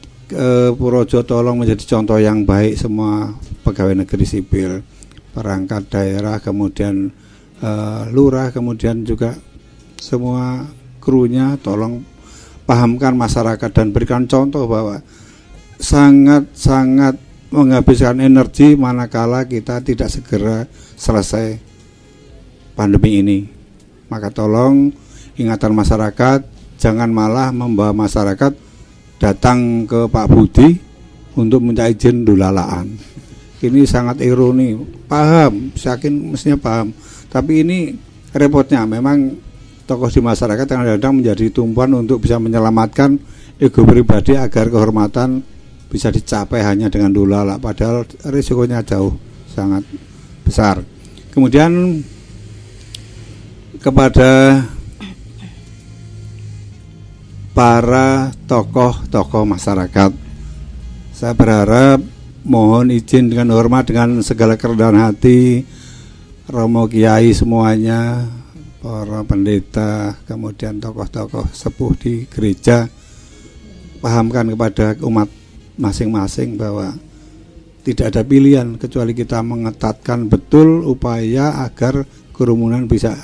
Purworejo tolong menjadi contoh yang baik semua pegawai negeri sipil, perangkat daerah, kemudian lurah, kemudian juga semua krunya tolong pahamkan masyarakat dan berikan contoh bahwa sangat-sangat menghabiskan energi manakala kita tidak segera selesai pandemi ini. Maka tolong ingatan masyarakat, jangan malah membawa masyarakat datang ke Pak Budi untuk minta izin dulalaan. Ini sangat ironi, paham, yakin mestinya paham. Tapi ini repotnya, memang tokoh di masyarakat kadang-kadang menjadi tumpuan untuk bisa menyelamatkan ego pribadi agar kehormatan bisa dicapai hanya dengan dulala, padahal risikonya jauh sangat besar. Kemudian kepada para tokoh-tokoh masyarakat, saya berharap mohon izin dengan hormat, dengan segala kerendahan hati, Romo Kiai semuanya, para pendeta, kemudian tokoh-tokoh sepuh di gereja, pahamkan kepada umat masing-masing bahwa tidak ada pilihan kecuali kita mengetatkan betul upaya agar kerumunan bisa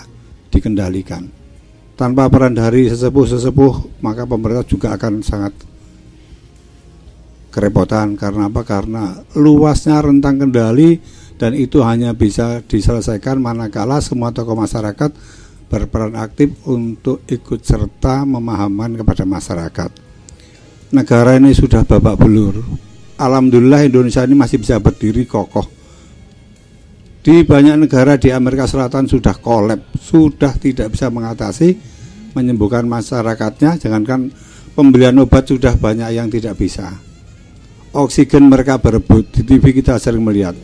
dikendalikan. Tanpa peran dari sesepuh-sesepuh, maka pemerintah juga akan sangat kerepotan. Karena apa? Karena luasnya rentang kendali, dan itu hanya bisa diselesaikan manakala semua tokoh masyarakat berperan aktif untuk ikut serta memahamkan kepada masyarakat. Negara ini sudah babak belur. Alhamdulillah Indonesia ini masih bisa berdiri kokoh. Di banyak negara di Amerika Selatan sudah kolab, sudah tidak bisa mengatasi, menyembuhkan masyarakatnya. Jangankan pembelian obat, sudah banyak yang tidak bisa. Oksigen mereka berebut, di TV kita sering melihat.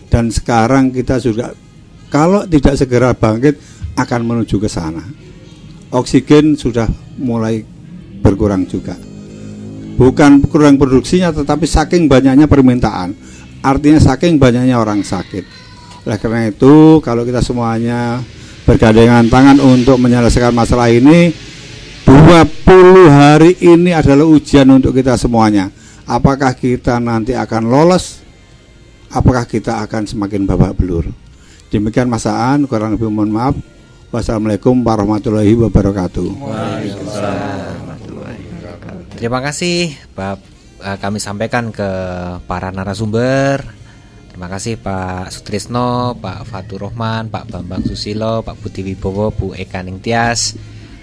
Dan sekarang kita juga, kalau tidak segera bangkit, akan menuju ke sana. Oksigen sudah mulai berkurang juga. Bukan kurang produksinya, tetapi saking banyaknya permintaan. Artinya saking banyaknya orang sakit. Oleh karena itu, kalau kita semuanya bergandengan tangan untuk menyelesaikan masalah ini, 20 hari ini adalah ujian untuk kita semuanya. Apakah kita nanti akan lolos? Apakah kita akan semakin babak belur? Demikian Mas Aan, kurang lebih mohon maaf. Wassalamualaikum warahmatullahi wabarakatuh. Terima kasih kami sampaikan ke para narasumber. Terima kasih Pak Sutrisno, Pak Fatur Rahman, Pak Bambang Susilo, Pak Budi Wibowo, Bu Eka Ningtyas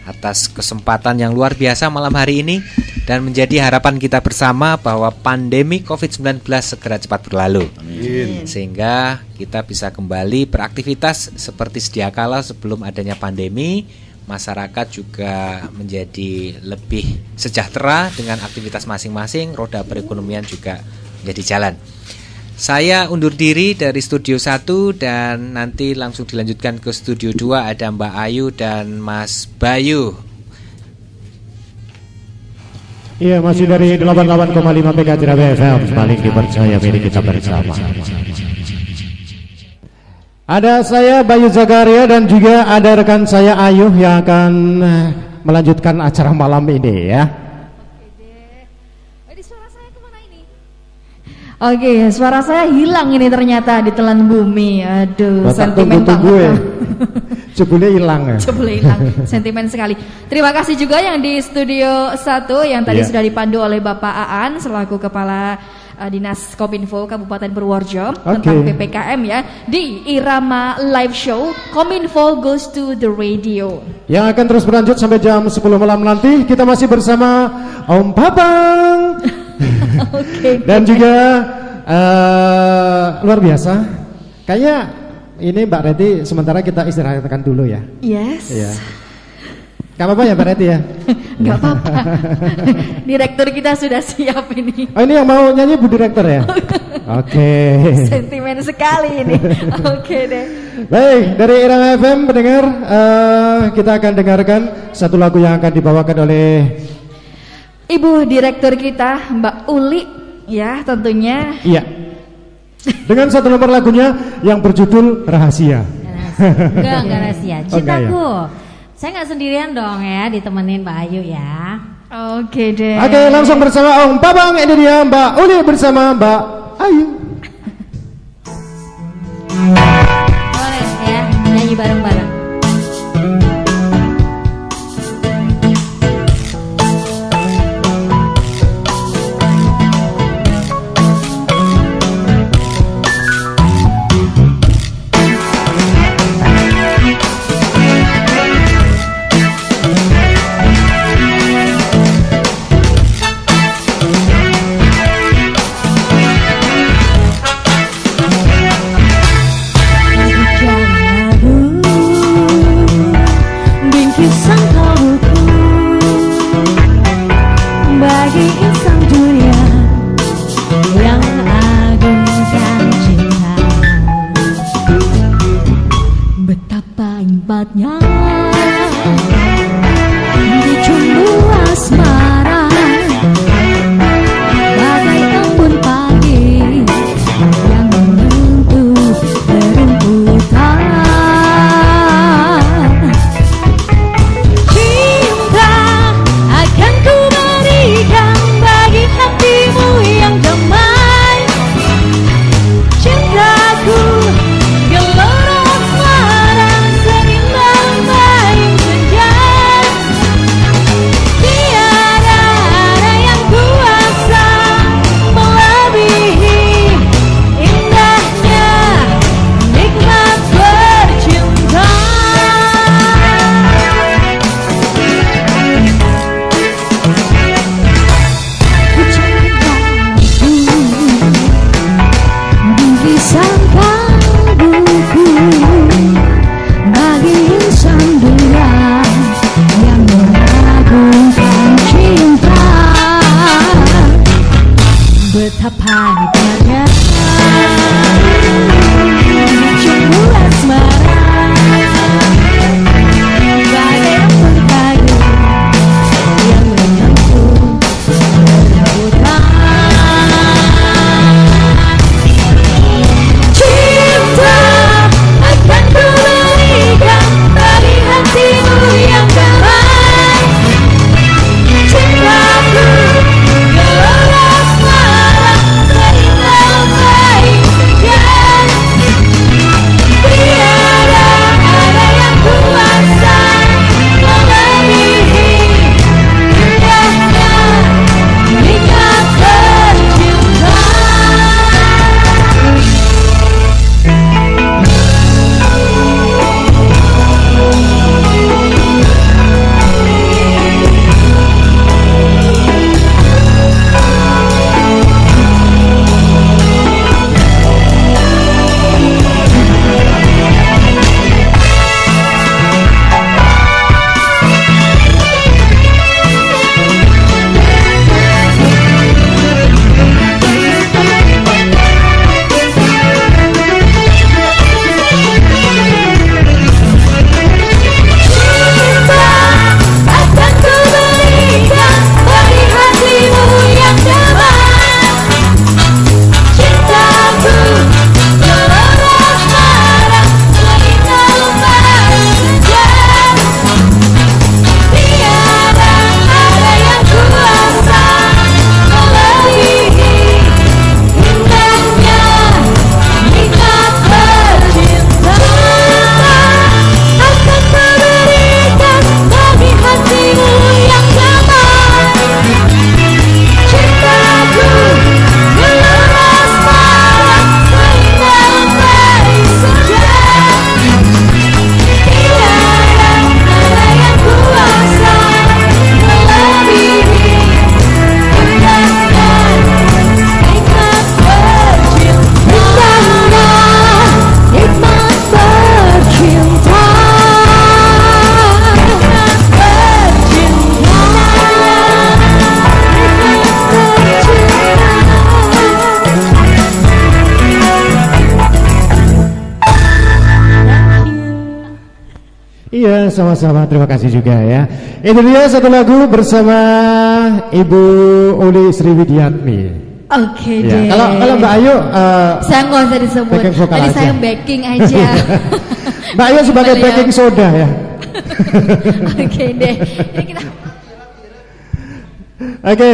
atas kesempatan yang luar biasa malam hari ini, dan menjadi harapan kita bersama bahwa pandemi COVID-19 segera cepat berlalu. Amin. Sehingga kita bisa kembali beraktivitas seperti sedia kala sebelum adanya pandemi. Masyarakat juga menjadi lebih sejahtera dengan aktivitas masing-masing, roda perekonomian juga menjadi jalan. Saya undur diri dari Studio 1 dan nanti langsung dilanjutkan ke Studio 2, ada Mbak Ayu dan Mas Bayu. Iya, masih dari 88,5 MHz FM, paling dipercaya milik kita bersama. Ada saya Bayu Zakaria dan juga ada rekan saya Ayu yang akan melanjutkan acara malam ini ya. Oke, suara saya hilang ini ternyata ditelan bumi. Aduh, sentimen banget. Jebule hilang ya. Jebule hilang, sentimen sekali. Terima kasih juga yang di studio 1 yang tadi sudah dipandu oleh Bapak Aan selaku Kepala Dinas Kominfo Kabupaten Purworejo tentang PPKM ya di Irama Live Show Kominfo Goes to the Radio. Yang akan terus berlanjut sampai jam 10 malam nanti. Kita masih bersama Om Papang. Dan juga luar biasa. Kayaknya ini Mbak Reti sementara kita istirahatkan dulu ya. Yes. Iya. Gak apa-apa ya Mbak Reti ya? Gak apa-apa. Direktur kita sudah siap ini. Oh, ini yang mau nyanyi Bu Direktur ya? Oke. Sentimen sekali ini. Oke deh. Baik, dari Irama FM pendengar, kita akan dengarkan satu lagu yang akan dibawakan oleh Ibu Direktur kita Mbak Uli ya tentunya. Iya. Dengan satu nomor lagunya yang berjudul Rahasia. Enggak rahasia. Cintaku. Ya? Saya nggak sendirian dong ya, ditemenin Mbak Ayu ya. Oke deh. Oke, langsung bersama Om Babang, ini dia Mbak Uli bersama Mbak Ayu. Boleh ya, nyanyi bareng-bareng. Iya, sama-sama. Terima kasih juga ya. Itu dia satu lagu bersama Ibu Uli Sriwidiatmi. Oke Ya, deh. kalau Mbak Ayu, saya nggak usah disebut. backing vokal Tadi aja. saya backing aja. Mbak Ayu sebagai Beliau. baking soda ya. Oke deh. Ini kita Oke,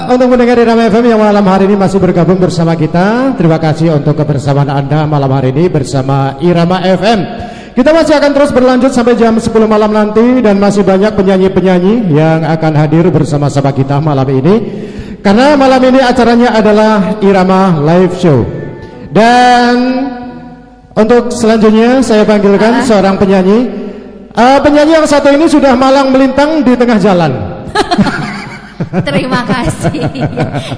untuk mendengar Irama FM yang malam hari ini masih bergabung bersama kita, terima kasih untuk kebersamaan Anda malam hari ini bersama Irama FM. Kita masih akan terus berlanjut sampai jam 10 malam nanti, dan masih banyak penyanyi-penyanyi yang akan hadir bersama-sama kita malam ini. Karena malam ini acaranya adalah Irama Live Show. Dan untuk selanjutnya saya panggilkan seorang penyanyi. Penyanyi yang satu ini sudah malang melintang di tengah jalan. terima kasih.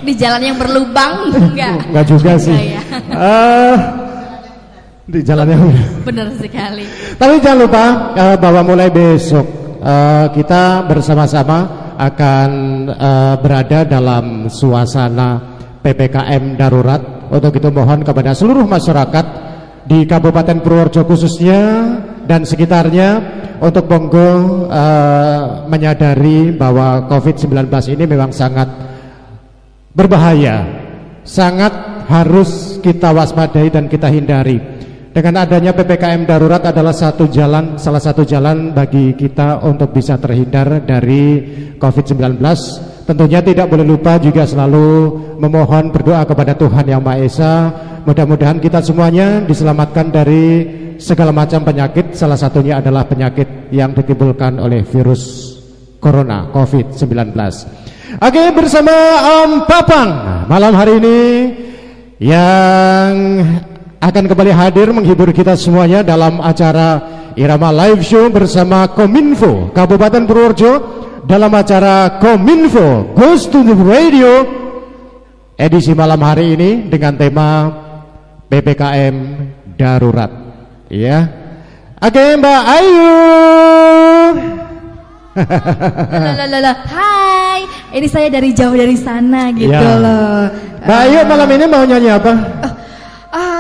Di jalan yang berlubang enggak? Enggak juga sih. Ya. Di jalan yang Benar sekali. Tapi jangan lupa bahwa mulai besok kita bersama-sama akan berada dalam suasana PPKM darurat. Untuk itu mohon kepada seluruh masyarakat di Kabupaten Purworejo khususnya dan sekitarnya untuk monggo menyadari bahwa COVID-19 ini memang sangat berbahaya, sangat harus kita waspadai dan kita hindari. Dengan adanya PPKM darurat adalah salah satu jalan bagi kita untuk bisa terhindar dari COVID-19. Tentunya tidak boleh lupa juga selalu memohon berdoa kepada Tuhan Yang Maha Esa. Mudah-mudahan kita semuanya diselamatkan dari segala macam penyakit. Salah satunya adalah penyakit yang ditimbulkan oleh virus corona COVID-19. Oke, bersama Om Papang malam hari ini yang akan kembali hadir menghibur kita semuanya dalam acara Irama Live Show bersama Kominfo Kabupaten Purworejo dalam acara Kominfo Goes to the Radio edisi malam hari ini dengan tema PPKM darurat. Ya. Oke, Mbak Ayu. Hai, ini saya dari jauh dari sana gitu Ya. loh. Mbak Ayu malam ini mau nyanyi apa?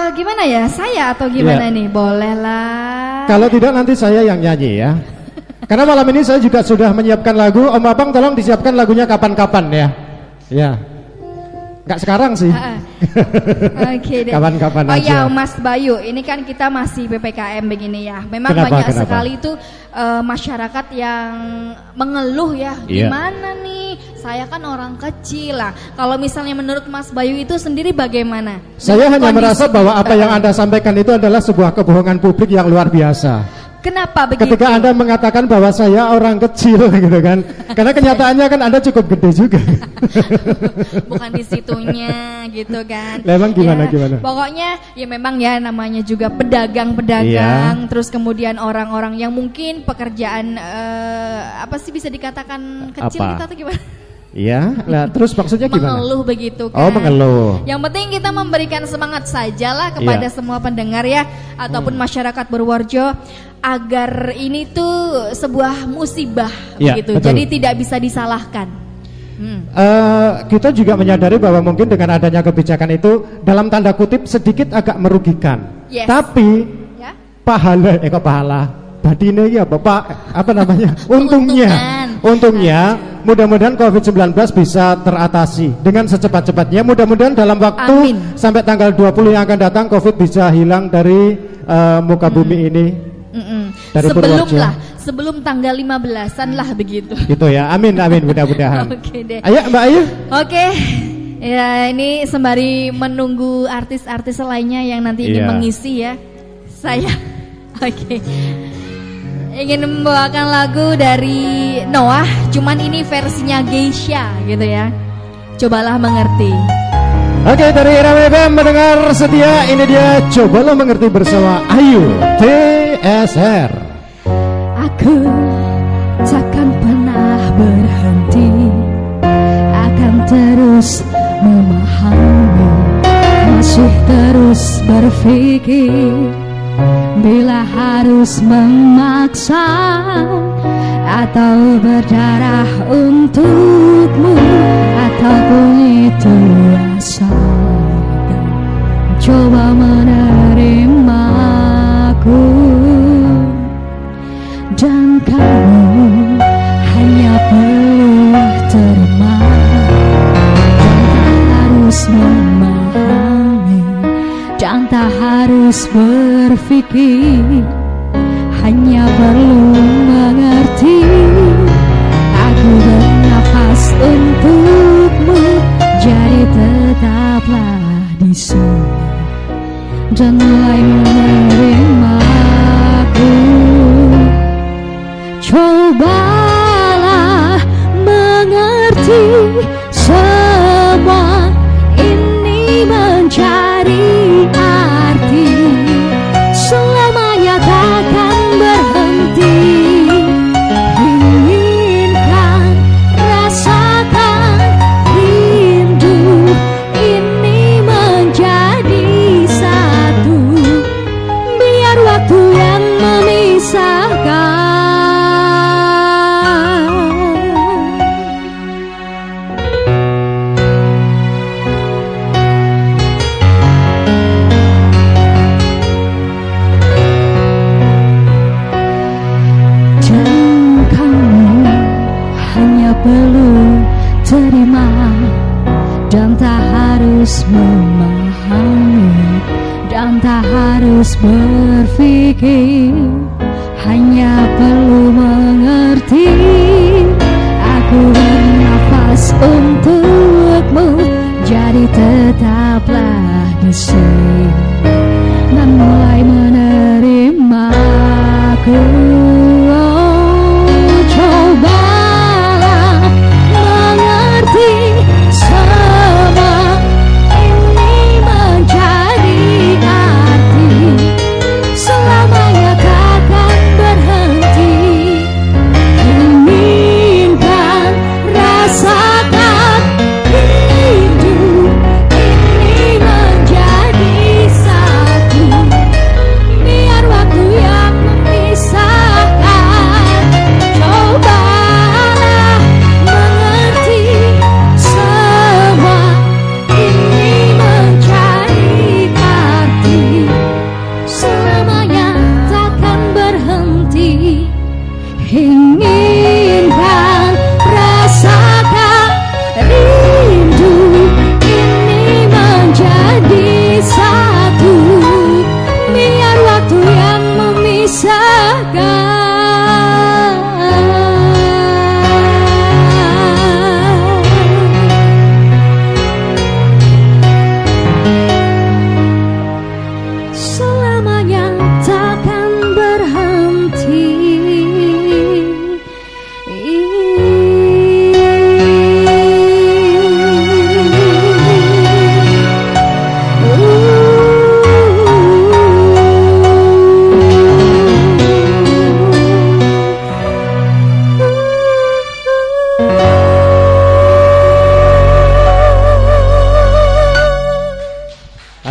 Gimana ya, saya atau gimana Ya. nih? Boleh lah. Kalau tidak nanti saya yang nyanyi ya. Karena malam ini saya juga sudah menyiapkan lagu. Om Abang tolong disiapkan lagunya kapan-kapan ya. Ya. Enggak sekarang sih. Oke deh. Kapan-kapan Oh aja. ya, Mas Bayu, ini kan kita masih PPKM begini ya. Memang Kenapa? banyak sekali itu masyarakat yang mengeluh ya. Iya. Gimana nih? Saya kan orang kecil lah. Kalau misalnya menurut Mas Bayu itu sendiri bagaimana? Saya hanya Dengan merasa kondisi- bahwa apa yang Anda sampaikan itu adalah sebuah kebohongan publik yang luar biasa. Kenapa begitu? Ketika Anda mengatakan bahwa saya orang kecil gitu kan. Karena kenyataannya kan Anda cukup gede juga. Bukan di situnya gitu kan. Lah, emang gimana, Ya, gimana? Pokoknya ya memang ya namanya juga pedagang-pedagang, terus kemudian orang-orang yang mungkin pekerjaan apa sih bisa dikatakan kecil Apa? gitu atau gimana? Iya, lah terus maksudnya gimana? Mengeluh begitu kan. Oh, mengeluh. Yang penting kita memberikan semangat sajalah kepada Iya. semua pendengar ya ataupun masyarakat Purworejo agar ini tuh sebuah musibah Iya, begitu. betul. Jadi tidak bisa disalahkan. Kita juga menyadari bahwa mungkin dengan adanya kebijakan itu dalam tanda kutip sedikit agak merugikan. Yes. Tapi Ya. pahala badine ya Bapak apa namanya? Untungnya mudah-mudahan COVID-19 bisa teratasi dengan secepat-cepatnya. Mudah-mudahan dalam waktu sampai tanggal 20 yang akan datang COVID bisa hilang dari muka bumi ini. Dari Purworejo. Sebelum tanggal 15-an lah begitu. Gitu ya. Amin mudah-mudahan. Oke deh. Ayo Mbak Ayu. Oke. Ya, ini sembari menunggu artis-artis lainnya yang nanti ingin Iya. mengisi ya. Saya ingin membawakan lagu dari Noah, cuman ini versinya Geisha gitu ya. Cobalah mengerti. Oke, dari Irama FM mendengar setia, ini dia Cobalah Mengerti bersama Ayu TSR. Aku takkan pernah berhenti, akan terus memahami, masih terus berpikir. Bila harus memaksa atau berdarah untukmu, ataupun itu rasa, coba menerimaku. harus berpikir, hanya perlu mengerti. Aku bernafas untukmu, jadi tetaplah di sini dan mulai menerimaku. Cobalah mengerti, semua ini mencari arti, selamanya takkan berhenti. Inginkan, rasakan, rindu ini menjadi satu, biar waktu yang memisahkan. Perlu terima dan tak harus memahami, dan tak harus berpikir, hanya perlu mengerti. Aku bernafas untukmu, jadi tetaplah di sini dan mulai menerimaku.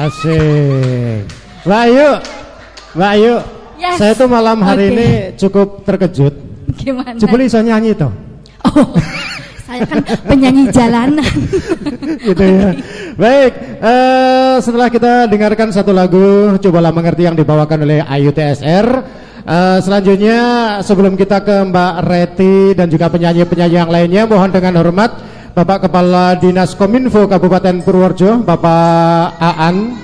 Asik. Mbak Ayu, yes. Saya tuh malam hari ini cukup terkejut. Gimana? Coba bisa nyanyi toh? Oh, saya kan penyanyi jalanan. Gitu ya. Baik, setelah kita dengarkan satu lagu Cobalah Mengerti yang dibawakan oleh Ayu TSR, selanjutnya sebelum kita ke Mbak Reti dan juga penyanyi-penyanyi yang lainnya, mohon dengan hormat Bapak Kepala Dinas Kominfo Kabupaten Purworejo, Bapak Aan,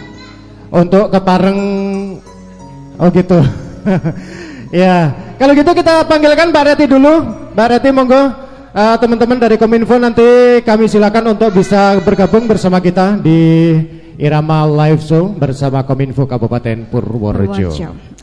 untuk kepareng. Oh gitu. Ya, kalau gitu kita panggilkan Mbak Reti dulu. Mbak Reti monggo, teman-teman dari Kominfo nanti kami silakan untuk bisa bergabung bersama kita di Irama Live Show bersama Kominfo Kabupaten Purworejo.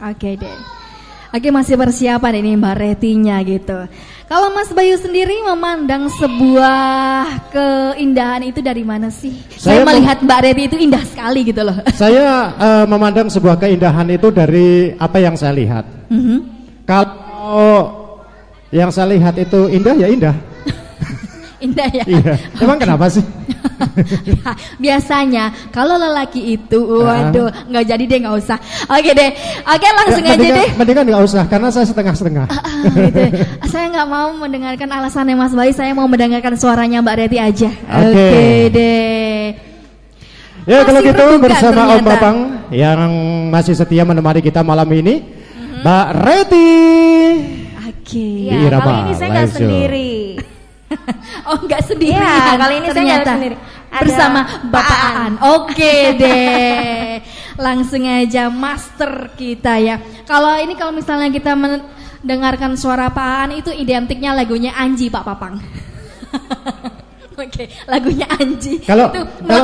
Oke deh. Oke, masih persiapan ini Mbak Retinya gitu. Kalau Mas Bayu sendiri memandang sebuah keindahan itu dari mana sih? Saya melihat Mbak Reti itu indah sekali gitu loh. Saya memandang sebuah keindahan itu dari apa yang saya lihat. Kalau yang saya lihat itu indah ya indah. Indah ya. Iya. Emang kenapa sih? Ya, biasanya kalau lelaki itu, waduh, nggak jadi deh, nggak usah. Oke deh, oke langsung aja deh. Mendingan nggak usah, karena saya setengah-setengah. Gitu. Saya nggak mau mendengarkan alasannya Mas Bayu, saya mau mendengarkan suaranya Mbak Reti aja. Oke deh. Ya kalau gitu bersama Om Babang yang masih setia menemani kita malam ini, Mbak Reti. Oke. Ya, kali ini saya nggak sendiri. Oh enggak sendiri ya, kali ini saya nggak sendiri. Bersama Bapak Aan. Oke deh. langsung aja master kita ya. Kalau misalnya kita mendengarkan suara Pak Aan itu identiknya lagunya Anji Pak Papang. Oke, lagunya Anji. Kalau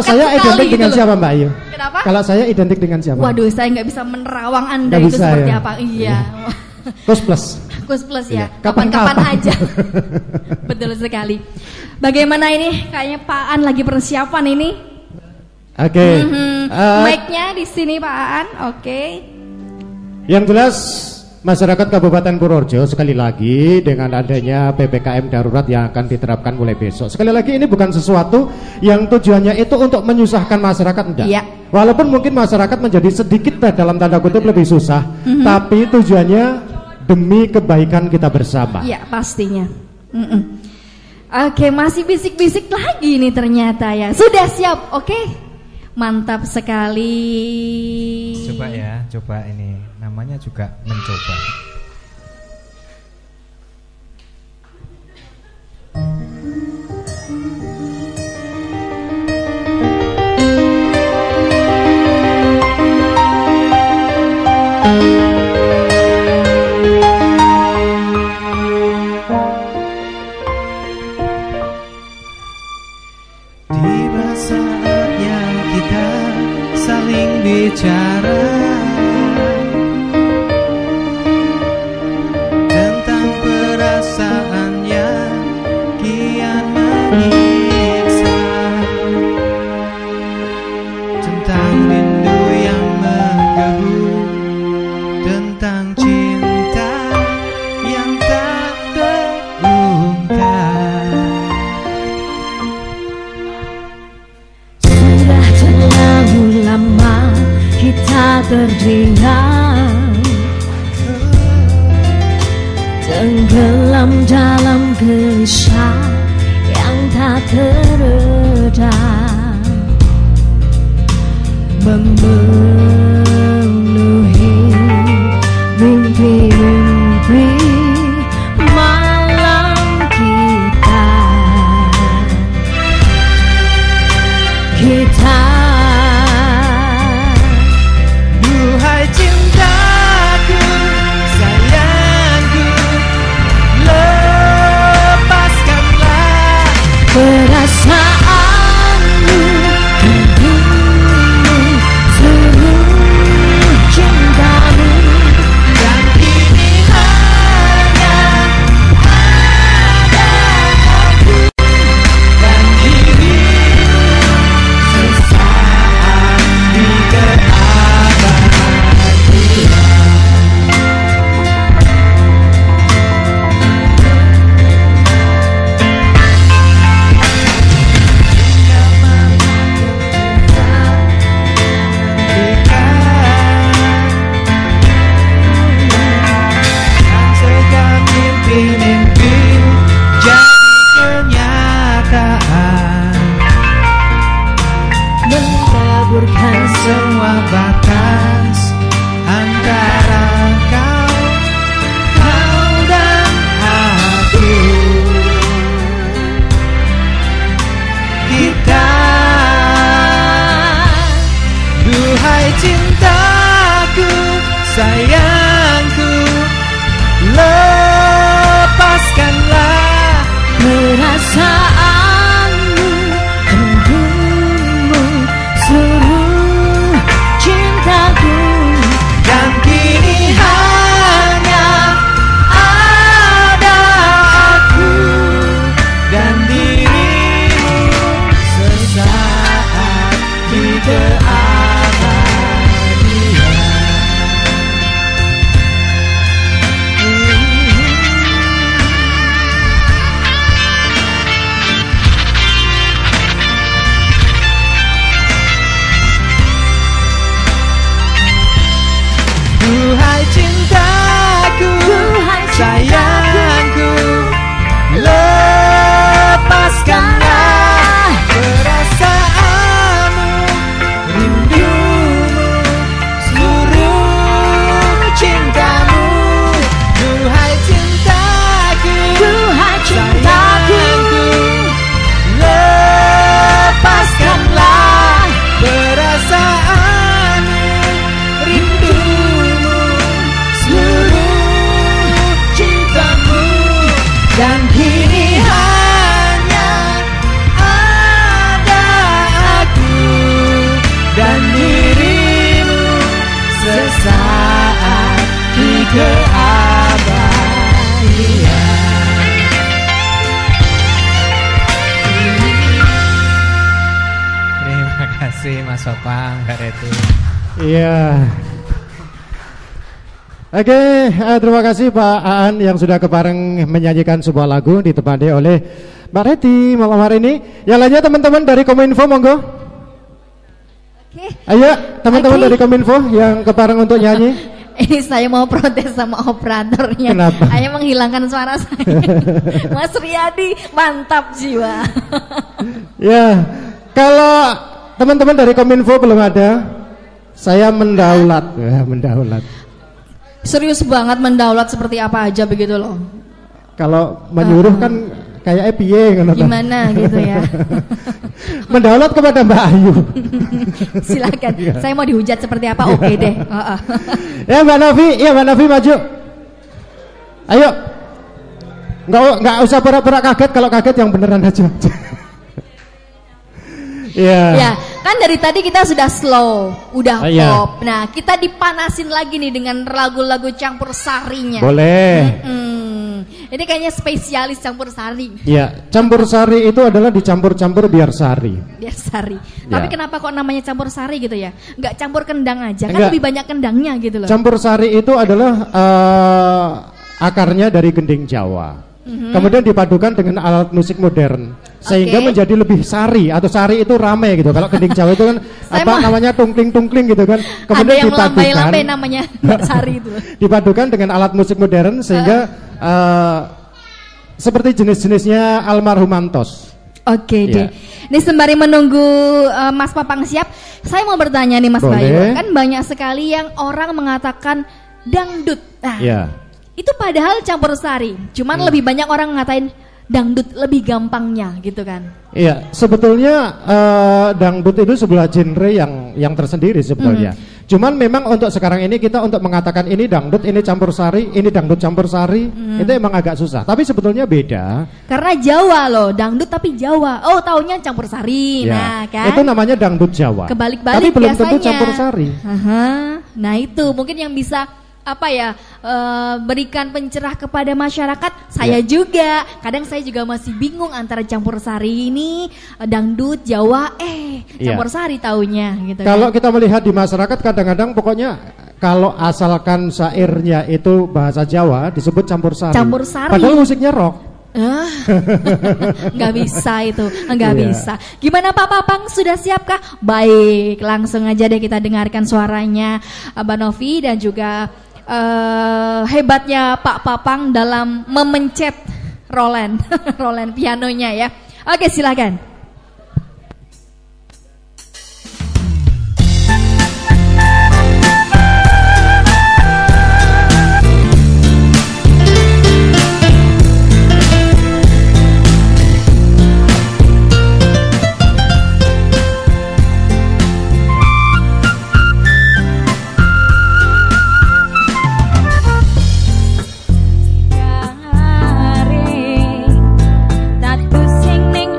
saya identik dengan siapa Mbak Ayu? Kenapa? Kalau saya identik dengan siapa? Waduh, saya nggak bisa menerawang Anda Nggak itu bisa, seperti ya? apa. Iya. Kus plus. Kus plus ya. Iya. Kapan-kapan aja. Betul sekali. Bagaimana ini? Kayaknya Pak Aan lagi persiapan ini. Oke. Mic-nya di sini Pak Aan. Oke. Yang jelas masyarakat Kabupaten Purworejo sekali lagi dengan adanya PPKM darurat yang akan diterapkan mulai besok. Sekali lagi ini bukan sesuatu yang tujuannya itu untuk menyusahkan masyarakat, enggak. Iya. Walaupun mungkin masyarakat menjadi sedikit dalam tanda kutip lebih susah, tapi tujuannya demi kebaikan kita bersama. Iya, pastinya. Oke, masih bisik-bisik lagi nih ternyata ya. Sudah siap, oke. Mantap sekali. Coba ya, coba ini. Namanya juga mencoba. Tiba saatnya kita saling bicara tentang perasaan yang kian menyiksa, tentang rindu yang menggebu, tentang cinta yang tak terungkap. Sudah terlalu lama kita terdiam, tenggelam dalam gelisah yang tak teredam, memenuhi mimpi-mimpi malam kita. Duhai cintaku, sayangku, lepaskanlah perasaanmu, rindumu, seluruh cintamu, yang kini hanya ada aku dan dirimu sesaat di keabadian. Segala mimpi-mimpi jadi kenyataan, meleburkan semua batas antara kau dan aku. Kita, duhai cintaku, sayangku, lepaskanlah perasaanmu, rindumu, seluruh cintaku, kasih Mas Opang, Mbak Reti. Iya. Oke, terima kasih Pak Aan yang sudah kepareng menyanyikan sebuah lagu ditemani oleh Mbak Reti malam hari ini. Yang lainnya teman-teman dari Kominfo monggo. Oke. Ayo teman-teman dari Kominfo yang kepareng untuk nyanyi. Ini saya mau protes sama operatornya. Kenapa? Saya menghilangkan suara saya. Mas Riyadi mantap jiwa. Ya, kalau teman-teman dari Kominfo belum ada, saya mendaulat. Ya, mendaulat. Serius banget mendaulat seperti apa aja begitu loh. Kalau menyuruh kan kayak piye gimana gitu ya. Mendaulat kepada Mbak Ayu. Silakan. Saya mau dihujat seperti apa? Oke deh. Ya Mbak Novi maju. Ayo. Enggak usah pura-pura kaget, kalau kaget yang beneran aja. Ya, kan dari tadi kita sudah slow, udah pop. Iya. Nah, kita dipanasin lagi nih dengan lagu-lagu campur sarinya. Boleh. Ini kayaknya spesialis campur sari. Iya, campur sari itu adalah dicampur-campur biar sari. Biar sari. Ya. Tapi kenapa kok namanya campur sari gitu ya? Enggak campur kendang aja, kan Enggak. lebih banyak kendangnya gitu loh. Campur sari itu adalah akarnya dari gending Jawa. Kemudian dipadukan dengan alat musik modern sehingga menjadi lebih sari, atau sari itu rame gitu. Kalau gending Jawa itu kan namanya tungkling gitu kan. Kemudian ada yang dipadukan melambai-lambai namanya sari itu. Dipadukan dengan alat musik modern sehingga seperti jenis-jenisnya almarhum Mantos. Oke deh. Ini sembari menunggu Mas Papang siap, saya mau bertanya nih Mas Bayu. Kan banyak sekali yang orang mengatakan dangdut. Nah, itu padahal campur sari. Cuman lebih banyak orang ngatain dangdut lebih gampangnya gitu kan. Iya, sebetulnya dangdut itu sebuah genre yang tersendiri sebetulnya. Cuman memang untuk sekarang ini kita untuk mengatakan ini dangdut, ini campur sari, ini dangdut campur sari, itu emang agak susah. Tapi sebetulnya beda. Karena Jawa loh, dangdut tapi Jawa. Oh, taunya campur sari. Nah, kan. Itu namanya dangdut Jawa. Kebalik-balik tapi belum biasanya. tentu campur sari. Nah, itu mungkin yang bisa berikan pencerah kepada masyarakat. Saya juga kadang saya juga masih bingung antara campur sari ini dangdut Jawa campur sari taunya gitu. Kalau kita melihat di masyarakat kadang-kadang pokoknya kalau asalkan syairnya itu bahasa Jawa disebut campur sari. Campur sari. Padahal musiknya rock. Nggak bisa itu, nggak bisa. Gimana Pak Papang, sudah siapkah? Baik, langsung aja deh kita dengarkan suaranya Mbak Novi dan juga hebatnya Pak Papang dalam memencet Roland Roland pianonya ya. Oke, silakan. Tak pusing ning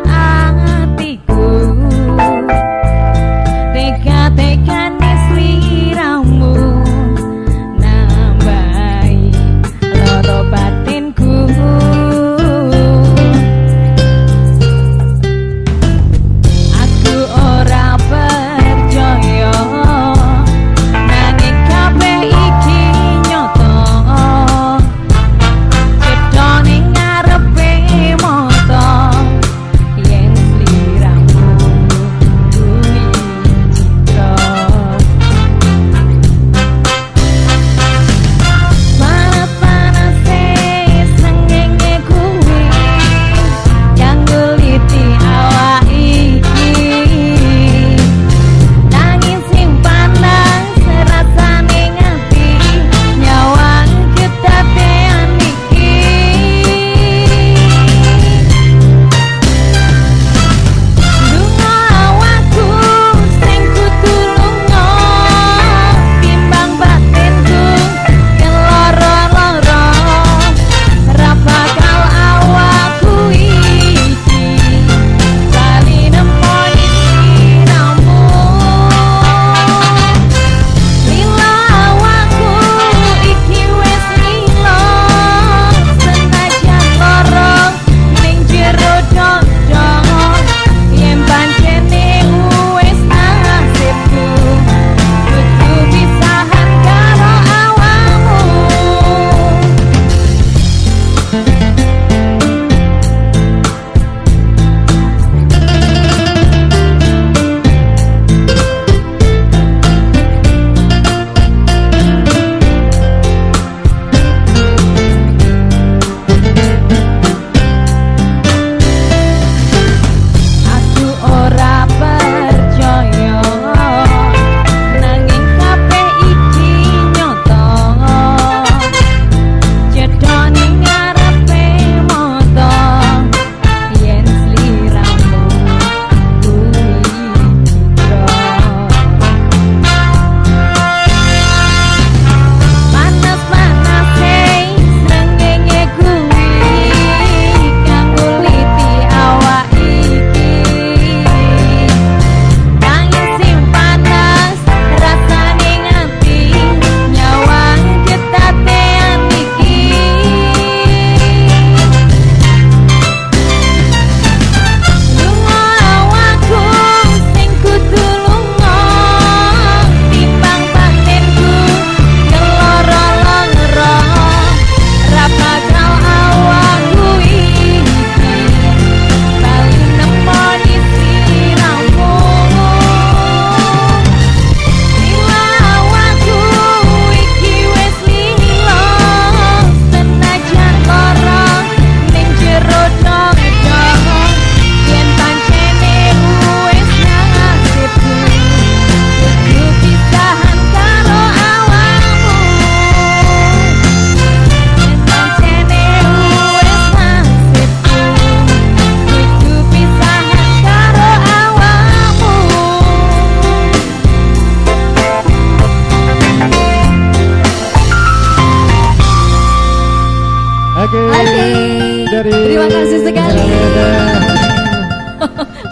Terima kasih sekali.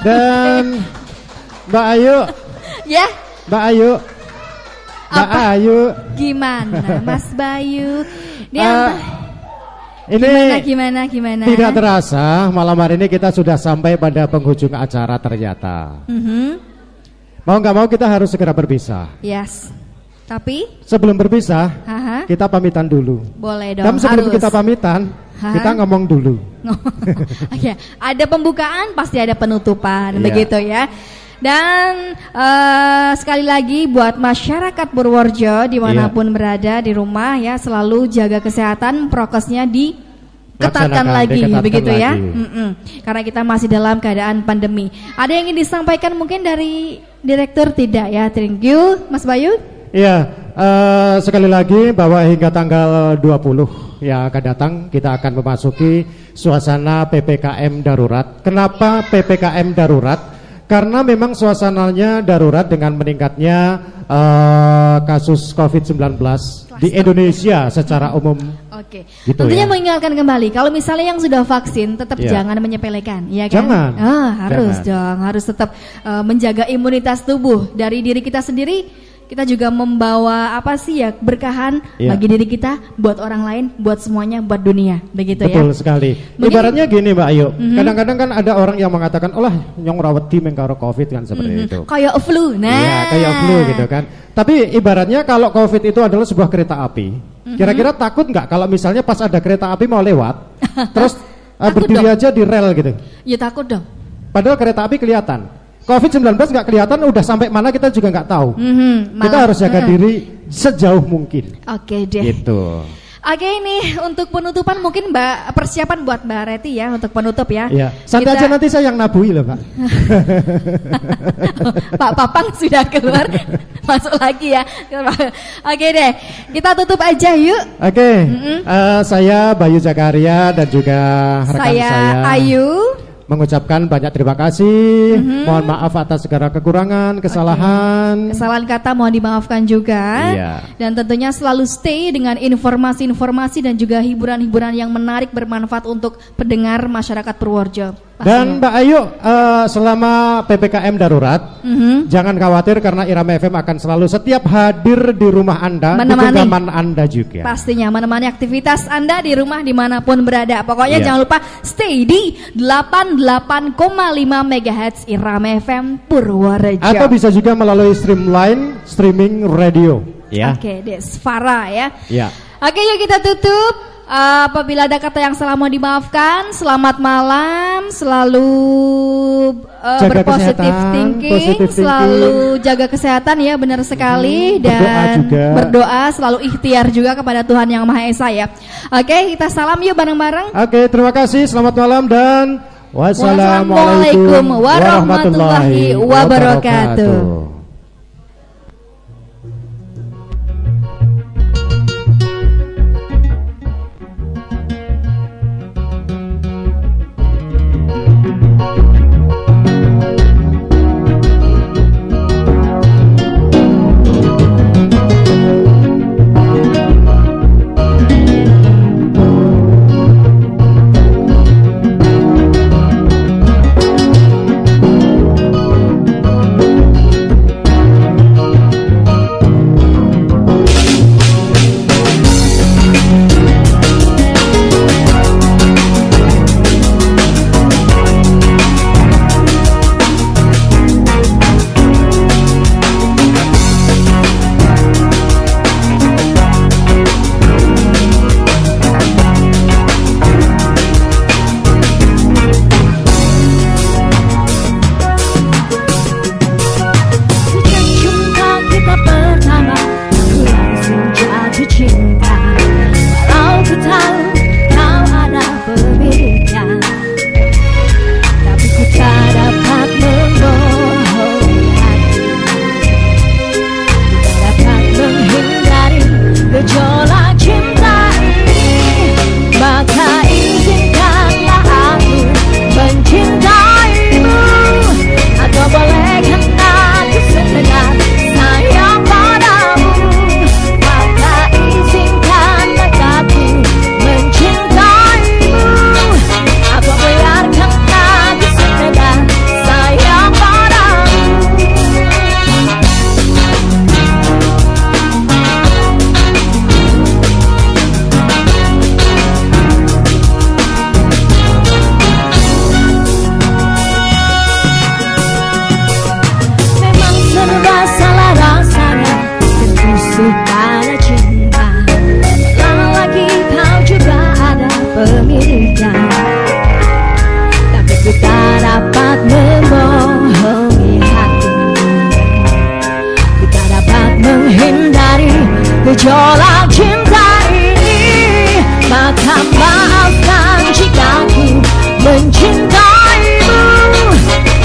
Dan Mbak Ayu. Ya. Mbak Ayu. Mbak Ayu. Gimana Mas Bayu? Ini gimana? Tidak terasa malam hari ini kita sudah sampai pada penghujung acara ternyata. Mau nggak mau kita harus segera berpisah. Yes. Tapi sebelum berpisah, kita pamitan dulu. Boleh dong. Dan sebelum harus. kita pamitan, kita ngomong dulu. Okay. Ada pembukaan, pasti ada penutupan, begitu ya. Dan sekali lagi buat masyarakat Purworejo dimanapun berada di rumah ya, selalu jaga kesehatan, prokesnya diketatkan lagi, begitu ya. Karena kita masih dalam keadaan pandemi. Ada yang ingin disampaikan mungkin dari direktur? Tidak ya. Thank you Mas Bayu. Iya, sekali lagi bahwa hingga tanggal 20 yang akan datang kita akan memasuki suasana PPKM darurat. Kenapa PPKM darurat? Karena memang suasananya darurat dengan meningkatnya kasus COVID-19 di Indonesia secara umum. Oke. Gitu tentunya ya. mengingatkan kembali, kalau misalnya yang sudah vaksin tetap jangan menyepelekan, ya kan? Jangan. Harus dong, harus tetap menjaga imunitas tubuh dari diri kita sendiri. Kita juga membawa berkahan bagi diri kita, buat orang lain, buat semuanya, buat dunia, begitu. Betul ya. sekali. Ibaratnya gini Mbak Ayu, kadang-kadang kan ada orang yang mengatakan, olah nyong rawati mengkaro COVID kan seperti itu. Kayak flu, Iya, kayak flu gitu kan. Tapi ibaratnya kalau COVID itu adalah sebuah kereta api, kira-kira takut nggak kalau misalnya pas ada kereta api mau lewat, terus berdiri aja di rel gitu? Ya takut dong. Padahal kereta api kelihatan. COVID-19 nggak kelihatan, udah sampai mana kita juga nggak tahu. Kita harus jaga diri sejauh mungkin. Oke deh. Gitu. Oke, ini untuk penutupan mungkin persiapan buat Mbak Reti ya untuk penutup ya. Iya. Santai aja nanti saya yang nabui loh Pak. Pak Papang sudah keluar, masuk lagi ya. Oke deh, kita tutup aja yuk. Oke. Saya Bayu Zakaria dan juga rekan saya Ayu. Mengucapkan banyak terima kasih. Mohon maaf atas segala kekurangan, kesalahan. Kesalahan kata mohon dimaafkan juga. Dan tentunya selalu stay dengan informasi-informasi dan juga hiburan-hiburan yang menarik, bermanfaat untuk pendengar masyarakat Purworejo. Dan Mbak Ayu, selama PPKM darurat, jangan khawatir karena Irama FM akan selalu setiap hadir di rumah Anda, di genggaman Anda juga. Pastinya menemani aktivitas Anda di rumah dimanapun berada. Pokoknya jangan lupa stay di 88,5 MHz Irama FM Purworejo. Atau bisa juga melalui streaming radio. Ya. Oke, Desvara ya. Ya. Oke, yuk kita tutup. Apabila ada kata yang salah mohon dimaafkan. Selamat malam, selalu berpositif thinking, selalu jaga kesehatan ya, benar sekali. Dan berdoa selalu ikhtiar juga kepada Tuhan Yang Maha Esa ya. Oke, kita salam yuk bareng-bareng. Oke, terima kasih, selamat malam dan wassalamualaikum warahmatullahi wabarakatuh. gejolak cinta ini, maka maafkan jika ku mencintaimu,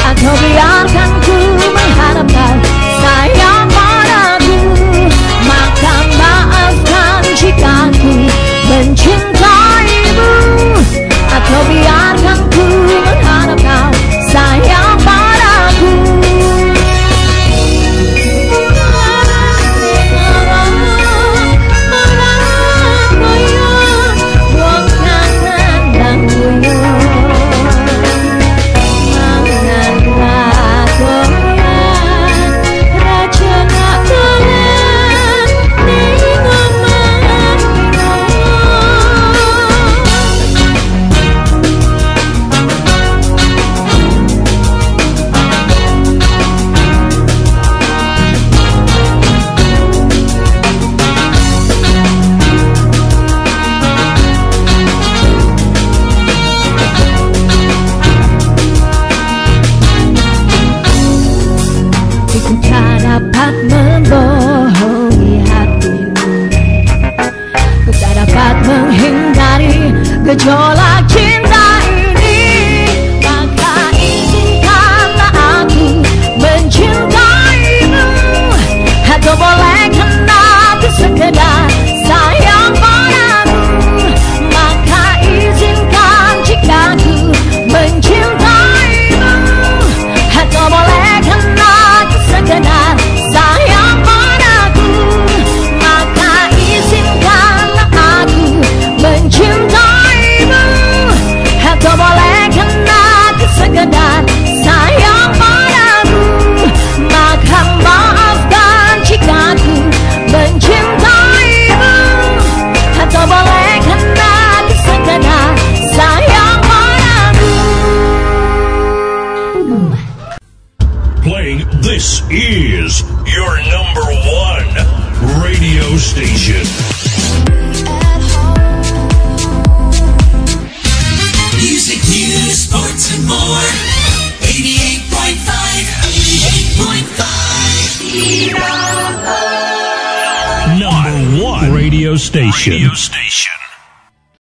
atau biarkan ku menghadap kau sayang padaku. Maka maafkan jika ku mencintaimu, atau biarkan ku menghadap kau sayang padaku. Gejolak cinta ini, maka izinkanlah aku mencintaimu, atau bolehkan aku sekedar sayang padamu. Maka izinkan jika aku mencintaimu, atau bolehkan aku sekedar sayang padaku. Maka izinkanlah aku mencintaimu, atau bolehkan aku sekedar sayang padamu. Maka maafkan jika ku mencintaimu, atau bolehkan aku sekedar sayang padamu. Playing This Is Your Number One Radio Station. Music, news, sports, and more. 88.5. Number one radio station.